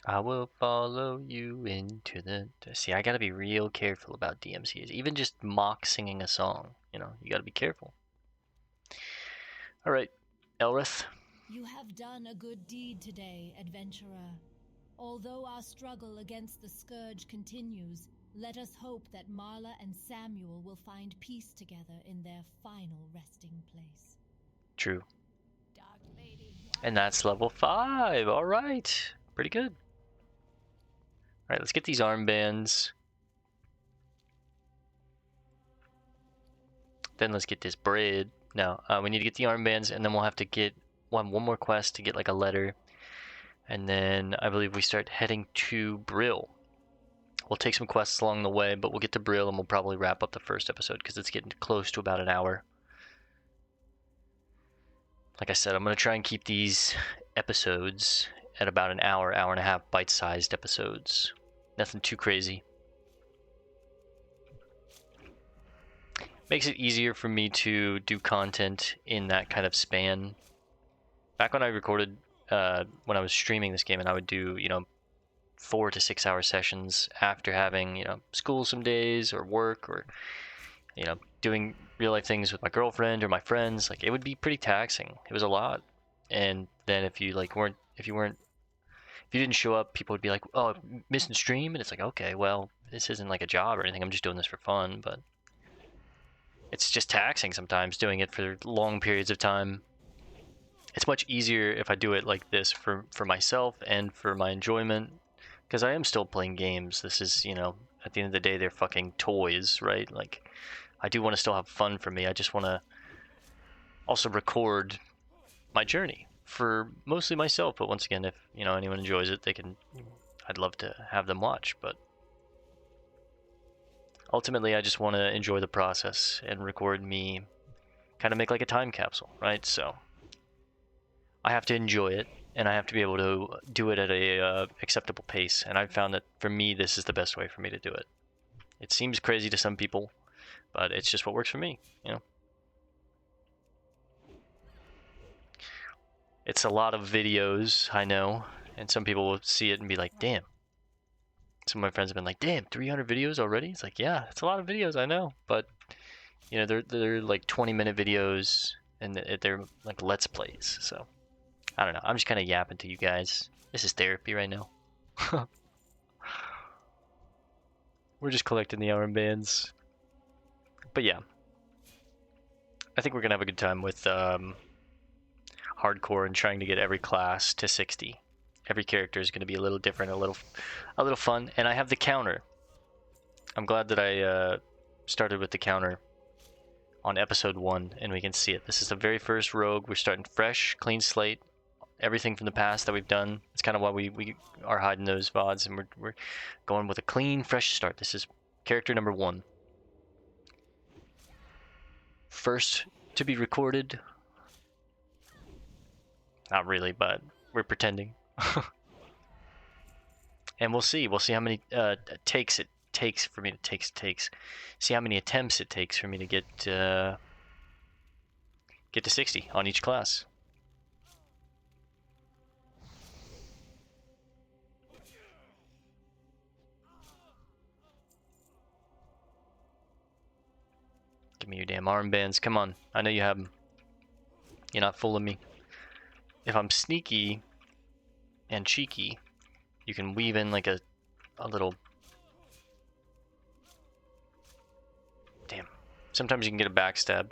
I will follow you into the... See, I gotta be real careful about DMCs. Even just mock singing a song, you know, you gotta be careful. Alright, Elrith. You have done a good deed today, adventurer. Although our struggle against the Scourge continues, let us hope that Marla and Samuel will find peace together in their final resting place. True. Dark Lady. And that's level 5. Alright. Pretty good. Alright, let's get these armbands. Then let's get this bread. No, we need to get the armbands, and then we'll have to get one more quest to get like a letter. And then I believe we start heading to Brill. We'll take some quests along the way, but we'll get to Brill and we'll probably wrap up the first episode because it's getting close to about an hour. Like I said, I'm going to try and keep these episodes at about an hour and a half, bite-sized episodes. Nothing too crazy. Makes it easier for me to do content in that kind of span. Back when I recorded, when I was streaming this game, and I would do, 4 to 6 hour sessions after having, school some days or work or, doing real life things with my girlfriend or my friends, like it would be pretty taxing. It was a lot. And then if you didn't show up, people would be like, "Oh, missing stream," and it's like, okay, well, this isn't like a job or anything. I'm just doing this for fun, but it's just taxing sometimes doing it for long periods of time. It's much easier if I do it like this for myself and for my enjoyment, because I am still playing games. This is, at the end of the day, they're fucking toys, right? Like, I do want to still have fun for me. I just want to also record my journey for mostly myself, but once again, if anyone enjoys it, I'd love to have them watch. But ultimately, I just want to enjoy the process and record me, kind of make like a time capsule, right? So I have to enjoy it, and I have to be able to do it at a acceptable pace. And I've found that for me, this is the best way for me to do it. It seems crazy to some people, but it's just what works for me, It's a lot of videos, I know, and some people will see it and be like, damn. Some of my friends have been like, damn, 300 videos already? It's like, yeah, it's a lot of videos, I know, but, they're like 20-minute videos, and they're like let's plays. So I don't know. I'm just kind of yapping to you guys. This is therapy right now. We're just collecting the armbands. But yeah, I think we're gonna have a good time with hardcore and trying to get every class to 60. Every character is gonna be a little different, a little fun, and I have the counter. I'm glad that I started with the counter on episode 1, and we can see it. This is the very first rogue. We're starting fresh, clean slate. Everything from the past that we've done. It's kind of why we are hiding those VODs, and we're going with a clean, fresh start. This is character number 1. First to be recorded. Not really, but we're pretending. And we'll see. We'll see how many takes it takes for me to see how many attempts it takes for me to get to 60 on each class. Give me your damn armbands. Come on. I know you have them. You're not fooling me. If I'm sneaky and cheeky, you can weave in like a little... Damn. Sometimes you can get a backstab.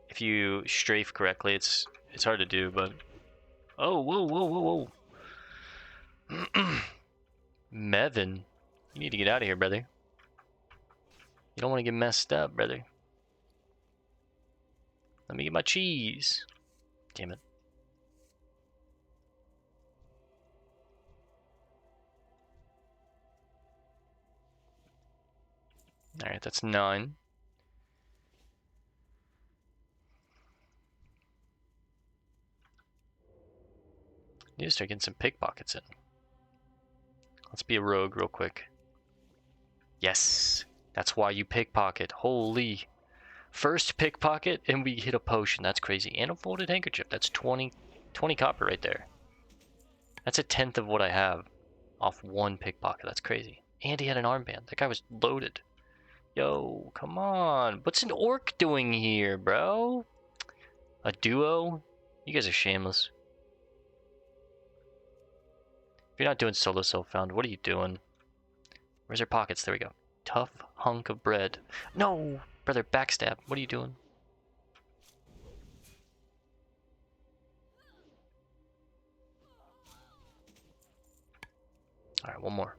If you strafe correctly, it's hard to do, but... Oh, whoa. Mevin, you need to get out of here, brother. You don't want to get messed up, brother. Let me get my cheese. Damn it. Alright, that's 9. Need to start getting some pickpockets in. Let's be a rogue real quick. Yes! That's why you pickpocket. Holy. First pickpocket and we hit a potion. That's crazy. And a folded handkerchief. That's 20 copper right there. That's a tenth of what I have off one pickpocket. That's crazy. And he had an armband. That guy was loaded. Yo, come on. What's an orc doing here, bro? A duo? You guys are shameless. If you're not doing solo self-found, what are you doing? Where's your pockets? There we go. Tough hunk of bread. No! Brother, backstab. What are you doing? Alright, one more.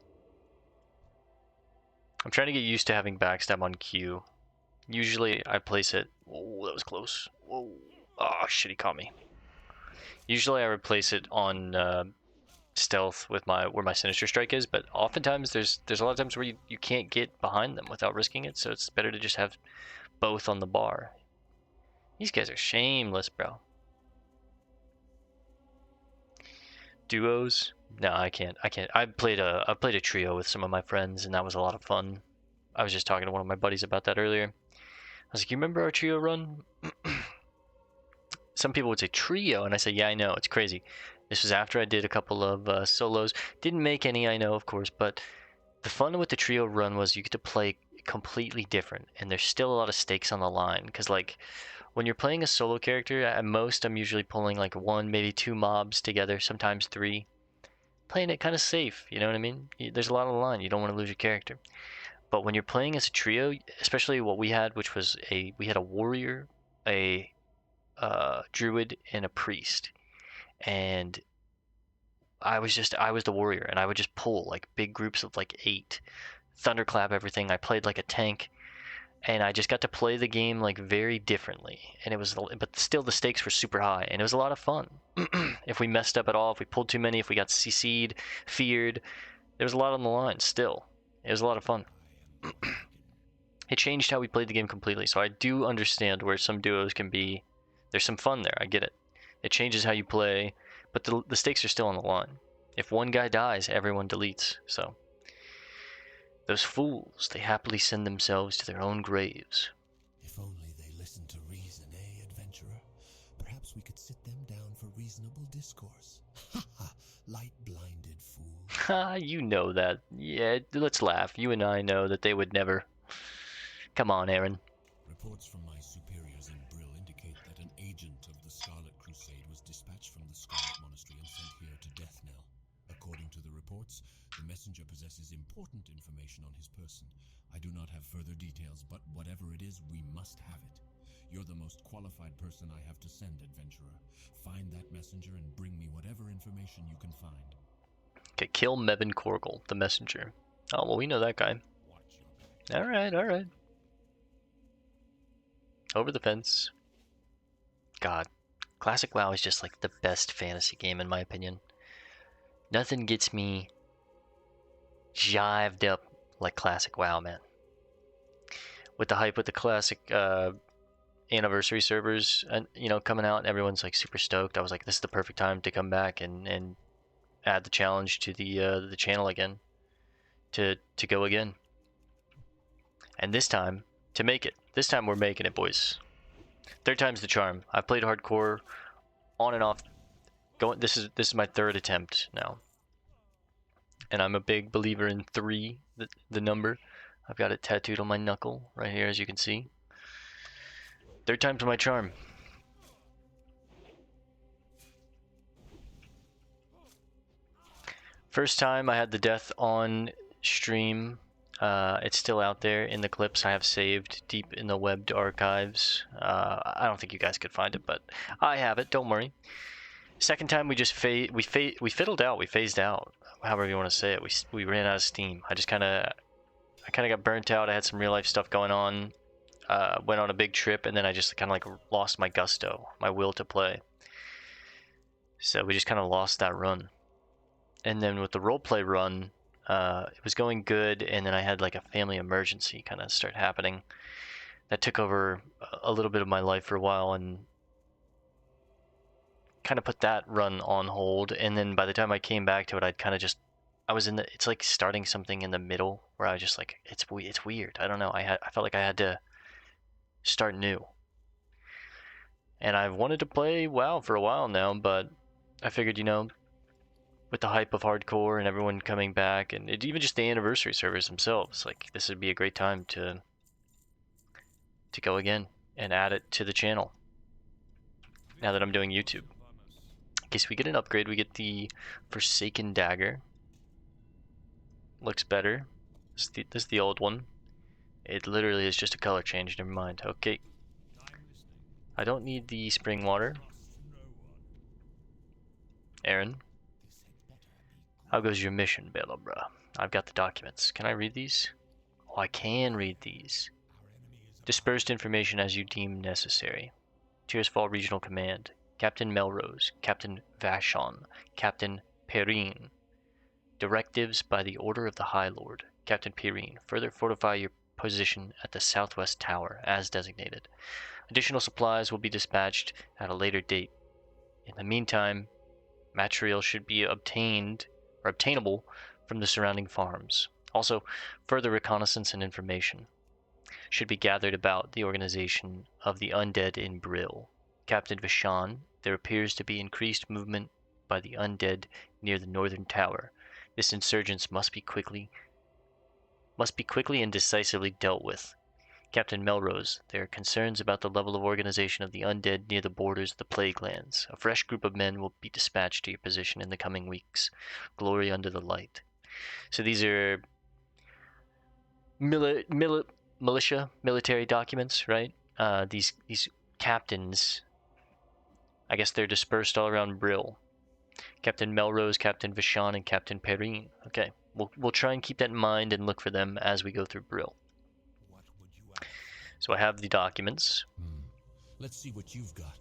I'm trying to get used to having backstab on Q. Usually I place it... Whoa, that was close. Whoa. Oh, shit, he caught me. Usually I replace it on stealth with where my sinister strike is, but oftentimes there's a lot of times where you can't get behind them without risking it, so it's better to just have both on the bar. These guys are shameless, bro. Duos? No, I can't. I played a trio with some of my friends, and that was a lot of fun. I was just talking to one of my buddies about that earlier. I was like, you remember our trio run? Some people would say trio, and I said, yeah, I know, it's crazy. This was after I did a couple of solos. Didn't make any, I know, of course, but the fun with the trio run was you get to play completely different, and there's still a lot of stakes on the line, because like when you're playing a solo character, at most I'm usually pulling like 1, maybe 2 mobs together, sometimes 3. Playing it kind of safe, you know what I mean? There's a lot on the line, you don't want to lose your character. But when you're playing as a trio, especially what we had, which was we had a warrior, a druid, and a priest. And I was the warrior, and I would just pull like big groups of like 8, thunderclap everything. I played like a tank, and I just got to play the game like very differently. And it was, but still the stakes were super high, and it was a lot of fun. If we messed up at all, if we pulled too many, if we got CC'd, feared, there was a lot on the line. Still, it was a lot of fun. It changed how we played the game completely. So I do understand where some duos can be. There's some fun there. I get it. It changes how you play, but the stakes are still on the line. If one guy dies, everyone deletes. So those fools, they happily send themselves to their own graves. If only they listened to reason, eh, adventurer? Perhaps we could sit them down for reasonable discourse. Ha ha, light-blinded fool. Ha, you know that. Yeah, let's laugh. You and I know that they would never. Come on, Aaron. Reports from my superiors in Brill indicate that an messenger possesses important information on his person. I do not have further details, but whatever it is, we must have it. You're the most qualified person I have to send, adventurer. Find that messenger and bring me whatever information you can find. Okay, kill Mevin Korgel, the messenger. Oh, well, we know that guy. Alright, alright. Over the fence. God, Classic WoW is just like the best fantasy game in my opinion. Nothing gets me jived up like Classic WoW, man. With the hype with the Classic anniversary servers, and coming out, everyone's like super stoked. I was like, this is the perfect time to come back and add the challenge to the channel again, to go again. And this time, to make it. This time we're making it, boys. Third time's the charm. I've played hardcore on and off. This is my third attempt now. And I'm a big believer in 3, the number. I've got it tattooed on my knuckle right here, as you can see. Third time's my charm. First time I had the death on stream. It's still out there in the clips I have saved deep in the webbed archives. I don't think you guys could find it, but I have it. Don't worry. Second time we just fiddled out. We phased out. However you want to say it. We ran out of steam. I kind of got burnt out. I had some real life stuff going on. Went on a big trip, and then I just kind of like lost my gusto, my will to play. So we just kind of lost that run. And then with the roleplay run, it was going good, and then I had like a family emergency kind of start happening. That took over a little bit of my life for a while, and kind of put that run on hold. And then by the time I came back to it, I was in it's like starting something in the middle where I was just like, it's weird. I don't know. I felt like I had to start new. And I've wanted to play WoW for a while now, but I figured, with the hype of hardcore and everyone coming back, and even just the anniversary servers themselves, like this would be a great time to go again and add it to the channel. Now that I'm doing YouTube. In case we get an upgrade, we get the Forsaken Dagger. Looks better. This is the old one. It literally is just a color change, never mind. Okay. I don't need the spring water. Aaron. How goes your mission, Bael, bruh? I've got the documents. Can I read these? Oh, I can read these. Dispersed information as you deem necessary. Tearsfall Regional Command. Captain Melrose, Captain Vashon, Captain Perrine. Directives by the order of the High Lord. Captain Perrine, further fortify your position at the southwest tower, as designated. Additional supplies will be dispatched at a later date. In the meantime, material should be obtainable from the surrounding farms. Also, further reconnaissance and information should be gathered about the organization of the undead in Brill. Captain Vashon, there appears to be increased movement by the undead near the northern tower. This insurgence must be quickly and decisively dealt with. Captain Melrose, there are concerns about the level of organization of the undead near the borders of the Plague Lands. A fresh group of men will be dispatched to your position in the coming weeks. Glory under the light. So these are military documents, right? These captains, I guess they're dispersed all around Brill. Captain Melrose, Captain Vashon, and Captain Perrine. Okay, we'll try and keep that in mind and look for them as we go through Brill. So I have the documents. Let's see what you've got.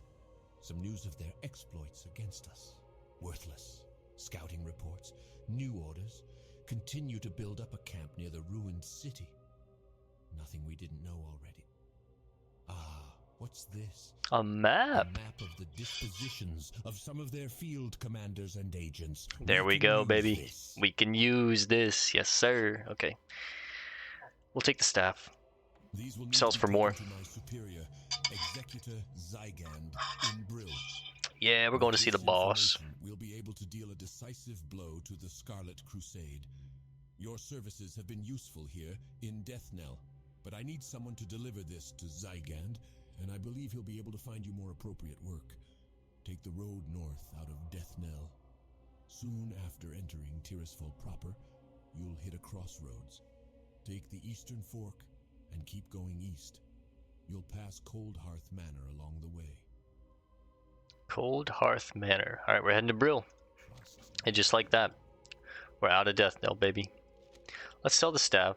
Some news of their exploits against us. Worthless. Scouting reports. New orders. Continue to build up a camp near the ruined city. Nothing we didn't know already. What's this? A map. A map of the dispositions of some of their field commanders and agents. There we go, baby. We can use this. Yes, sir. Okay. We'll take the staff. These will Sells for more. to my superior, Executor Zygand in Brill. Yeah, we're going to see the boss. We'll be able to deal a decisive blow to the Scarlet Crusade. Your services have been useful here in Deathnell, but I need someone to deliver this to Zygand, and I believe he'll be able to find you more appropriate work. Take the road north out of Deathnell. Soon after entering Tirisfal proper, You'll hit a crossroads. Take the eastern fork and keep going east. You'll pass Cold Hearth Manor along the way. Cold Hearth Manor. Alright, we're heading to Brill. And just like that, we're out of Death Knell, baby. Let's sell the staff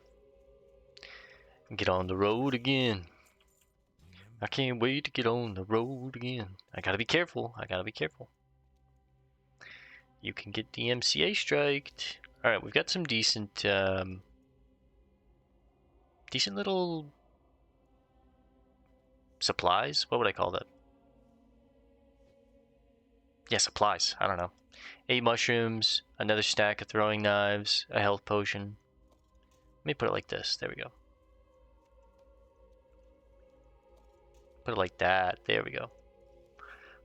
and get on the road again. I can't wait to get on the road again. I gotta be careful. You can get the MCA striked. Alright, we've got some decent, decent little supplies. What would I call that? Yeah, supplies. I don't know. 8 mushrooms, another stack of throwing knives, a health potion. Let me put it like this. There we go. Put it like that. There we go.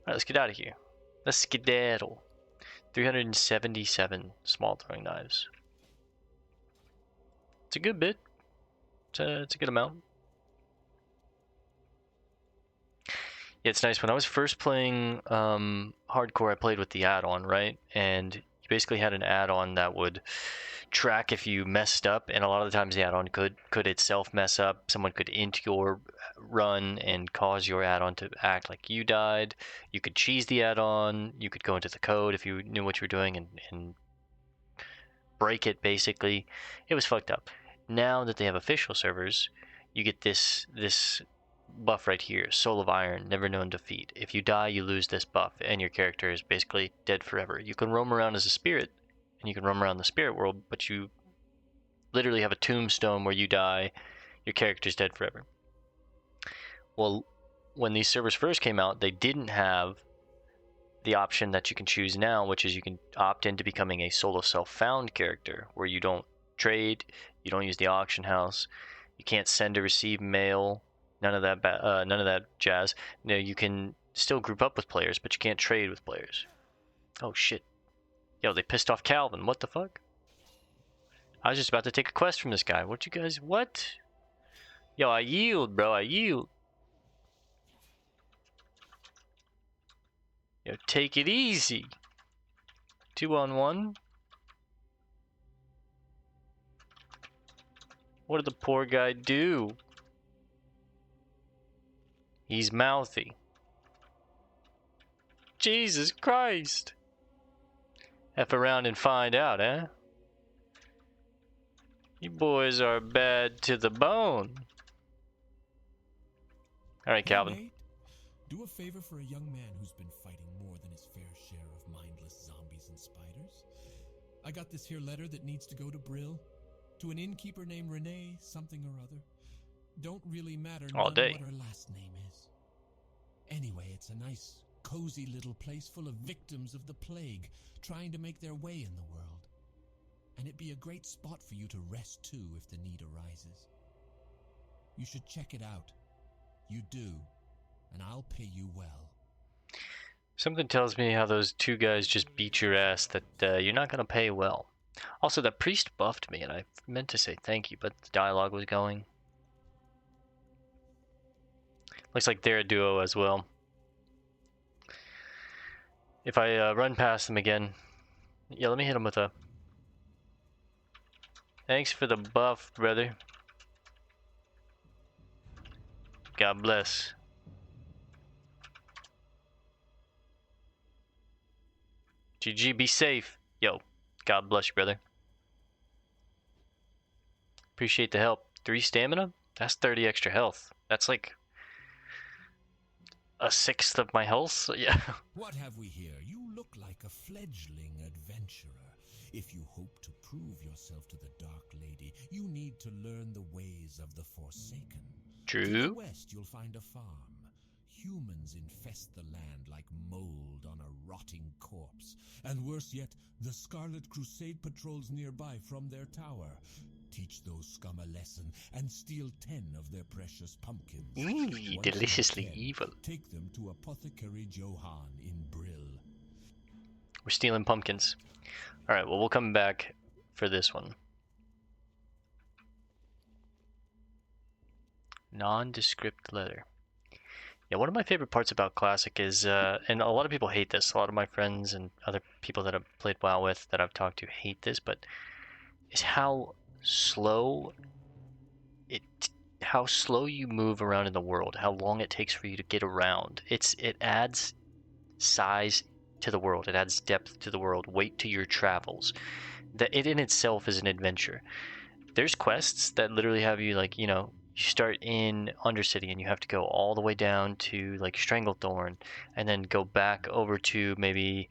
Alright, let's get out of here. Let's skedaddle. 377 small throwing knives. It's a good bit. It's a good amount. Yeah, it's nice. When I was first playing hardcore, I played with the add-on, right? And you basically had an add-on that would track if you messed up, and a lot of the times the add-on could itself mess up. Someone could int your run and cause your add-on to act like you died. You could cheese the add-on. You could go into the code if you knew what you were doing and break it, basically. It was fucked up. Now that they have official servers, you get this buff right here, Soul of Iron, never known defeat. If you die, you lose this buff, and your character is basically dead forever. You can roam around as a spirit, and you can roam around the spirit world, but you literally have a tombstone where you die, your character's dead forever. Well, when these servers first came out, they didn't have the option that you can choose now, which is you can opt into becoming a solo self-found character, where you don't trade, you don't use the auction house, you can't send or receive mail, none of that jazz. You know, you can still group up with players, but you can't trade with players. Oh shit. Yo, they pissed off Calvin. What the fuck? I was just about to take a quest from this guy. What? Yo, I yield, bro. I yield. Yo, take it easy. 2-on-1. What did the poor guy do? He's mouthy. Jesus Christ. F around and find out, eh? You boys are bad to the bone. Alright, Calvin. Hey, mate, do a favor for a young man who's been fighting more than his fair share of mindless zombies and spiders. I got this here letter that needs to go to Brill, to an innkeeper named Renee something or other. Don't really matter All day. what her last name is. Anyway, it's a nice, cozy little place full of victims of the plague, trying to make their way in the world. And it'd be a great spot for you to rest too if the need arises. You should check it out. You do, and I'll pay you well. Something tells me how those two guys just beat your ass that you're not going to pay well. Also, that priest buffed me, and I meant to say thank you, but the dialogue was going. Looks like they're a duo as well. If I run past them again... Yeah, let me hit them with a... Thanks for the buff, brother. God bless. GG, be safe. Yo, God bless you, brother. Appreciate the help. 3 stamina? That's 30 extra health. That's like... a sixth of my health, so yeah. What have we here? You look like a fledgling adventurer. If you hope to prove yourself to the Dark Lady, you need to learn the ways of the Forsaken. To the True. west, you'll find a farm. Humans infest the land like mold on a rotting corpse. And worse yet, the Scarlet Crusade patrols nearby from their tower. Teach those scum a lesson and steal 10 of their precious pumpkins. Ooh, Once deliciously you have 10, evil. Take them to Apothecary Johann in Brill. We're stealing pumpkins. Alright, well, we'll come back for this one. Nondescript letter. Yeah, one of my favorite parts about Classic is, and a lot of people hate this, a lot of my friends and other people that I've played WoW with that I've talked to hate this, but is slow it how slow you move around in the world, how long it takes for you to get around. It adds size to the world, it adds depth to the world, weight to your travels. That it in itself is an adventure. There's quests that literally have you like, you start in Undercity and you have to go all the way down to like Stranglethorn and then go back over to maybe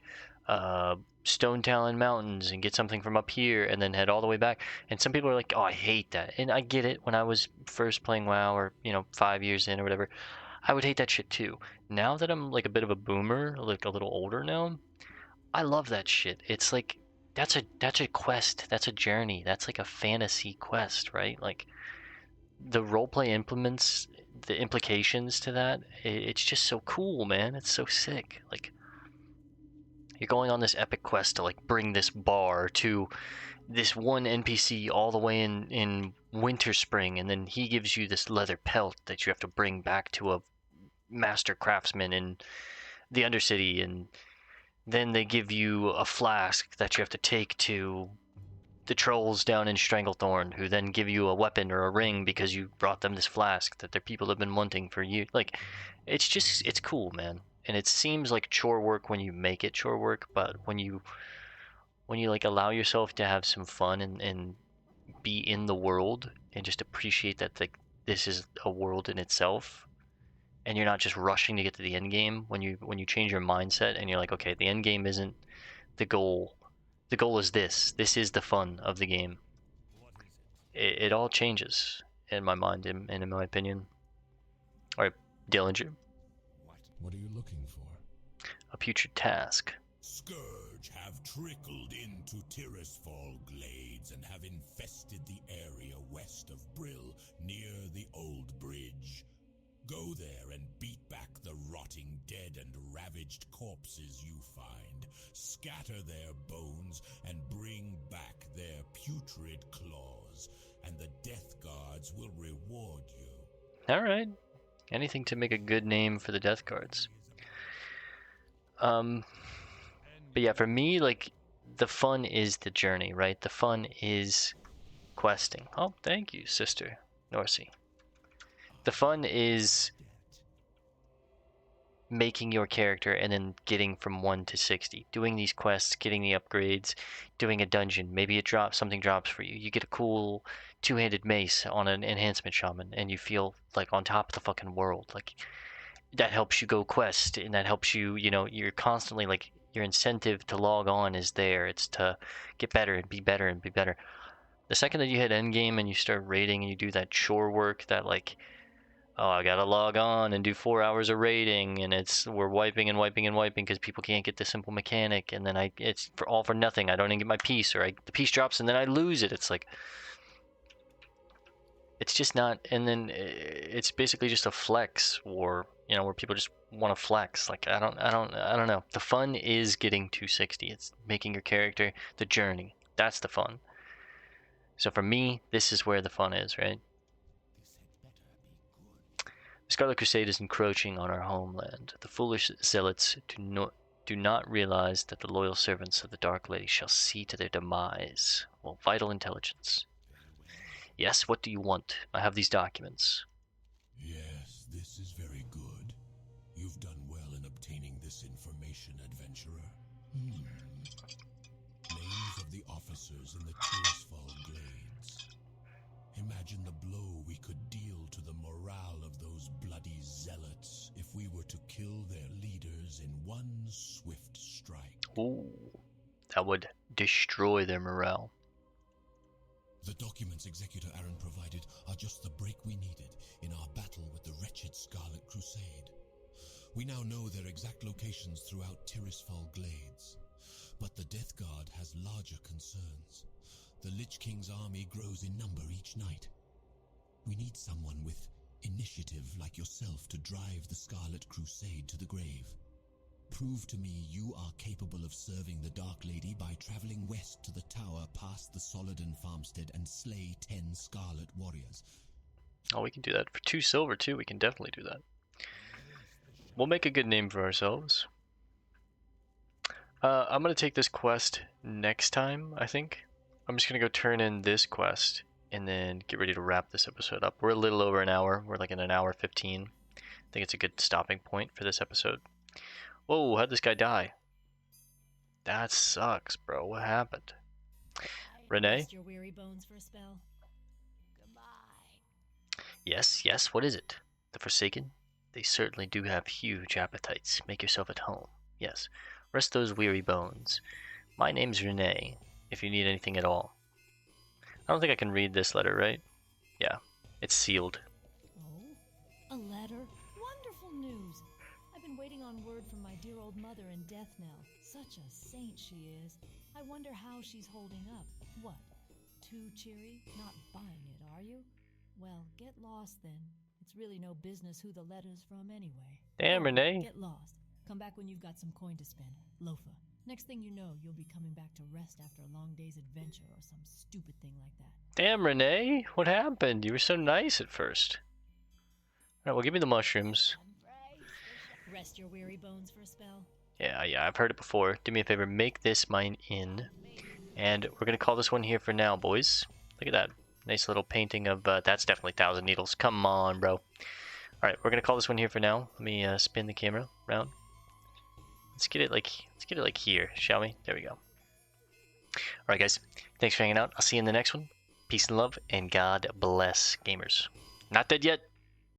Stone Talon Mountains and get something from up here and then head all the way back. And some people are like, oh, I hate that. And I get it. When I was first playing WoW or, 5 years in or whatever, I would hate that shit too. Now that I'm like a bit of a boomer, like a little older now, I love that shit. It's like that's a quest, that's a journey, that's like a fantasy quest, right? Like the roleplay implements the implications to that. It's just so cool, man. It's so sick. Like you're going on this epic quest to like bring this bar to this one NPC all the way in Winter Spring, and then he gives you this leather pelt that you have to bring back to a master craftsman in the Undercity, and then they give you a flask that you have to take to the trolls down in Stranglethorn, who then give you a weapon or a ring because you brought them this flask that their people have been wanting for you. Like, it's cool, man. And it seems like chore work when you make it chore work, but when you like allow yourself to have some fun and be in the world and just appreciate that like this is a world in itself, and you're not just rushing to get to the end game. When you change your mindset and you're like, okay, the end game isn't the goal. The goal is this. This is the fun of the game. It all changes in my mind and in my opinion. All right, Dillinger. What are you looking for? A putrid task. Scourge have trickled into Tirisfal Glades and have infested the area west of Brill, near the Old Bridge. Go there and beat back the rotting dead and ravaged corpses you find. Scatter their bones and bring back their putrid claws, and the Death Guards will reward you. All right. Anything to make a good name for the Death Guards. But yeah, for me, like, the fun is the journey, right? The fun is questing. Oh, thank you, Sister Norsey. The fun is making your character and then getting from 1 to 60. Doing these quests, getting the upgrades, doing a dungeon. Maybe something drops for you. You get a cool two-handed mace on an enhancement shaman and you feel like on top of the fucking world. Like, that helps you go quest, and that helps you, you're constantly like, your incentive to log on is there. It's to get better and be better and be better. The second that you hit endgame and you start raiding and you do that chore work, that like, oh, I gotta log on and do 4 hours of raiding, and we're wiping and wiping and wiping because people can't get the simple mechanic, and then it's for nothing. I don't even get my piece, or the piece drops and then I lose it. It's like, it's just not, and then it's basically just a flex war, where people just want to flex. Like, I don't know. The fun is getting to 60. It's making your character, the journey. That's the fun. So for me, this is where the fun is, right? The Scarlet Crusade is encroaching on our homeland. The foolish zealots do not realize that the loyal servants of the Dark Lady shall see to their demise. Well, vital intelligence. Yes, what do you want? I have these documents. Yes, this is very good. You've done well in obtaining this information, adventurer. Names of the officers in the Tirisfal Glades. Imagine the blow we could deal to the morale of those bloody zealots if we were to kill their leaders in one swift strike. Ooh, that would destroy their morale. The documents Executor Aaron provided are just the break we needed in our battle with the wretched Scarlet Crusade. We now know their exact locations throughout Tirisfal Glades. But the Death Guard has larger concerns. The Lich King's army grows in number each night. We need someone with initiative like yourself to drive the Scarlet Crusade to the grave. Prove to me you are capable of serving the Dark Lady by traveling west to the tower past the Solidon farmstead and slay 10 Scarlet Warriors. Oh, we can do that. For 2 silver, too, we can definitely do that. We'll make a good name for ourselves. I'm going to take this quest next time, I think. I'm just gonna go turn in this quest and then get ready to wrap this episode up. We're a little over an hour. We're like in an hour 15. I think it's a good stopping point for this episode. Whoa, how'd this guy die? That sucks, bro. What happened? Renee? Rest your weary bones for a spell. Goodbye. Yes, what is it? The Forsaken? They certainly do have huge appetites. Make yourself at home. Yes, rest those weary bones. My name's Renee, if you need anything at all. I don't think I can read this letter, right? Yeah, it's sealed. Oh, a letter? Wonderful news. I've been waiting on word from my dear old mother in death knell. Such a saint she is. I wonder how she's holding up. What? Too cheery? Not buying it, are you? Well, get lost then. It's really no business who the letter's from anyway. Damn, Renee. Get lost. Come back when you've got some coin to spend. Loafer. Next thing you know, you'll be coming back to rest after a long day's adventure or some stupid thing like that. Damn, Renee. What happened? You were so nice at first. Alright, well, give me the mushrooms. Rest your weary bones for a spell. Yeah, I've heard it before. Do me a favor, make this mine inn. And we're gonna call this one here for now, boys. Look at that. Nice little painting of, that's definitely 1,000 needles. Come on, bro. Alright, we're gonna call this one here for now. Let me spin the camera around. Let's get it like here, shall we? There we go. Alright guys, thanks for hanging out. I'll see you in the next one. Peace and love, and God bless, gamers. Not dead yet.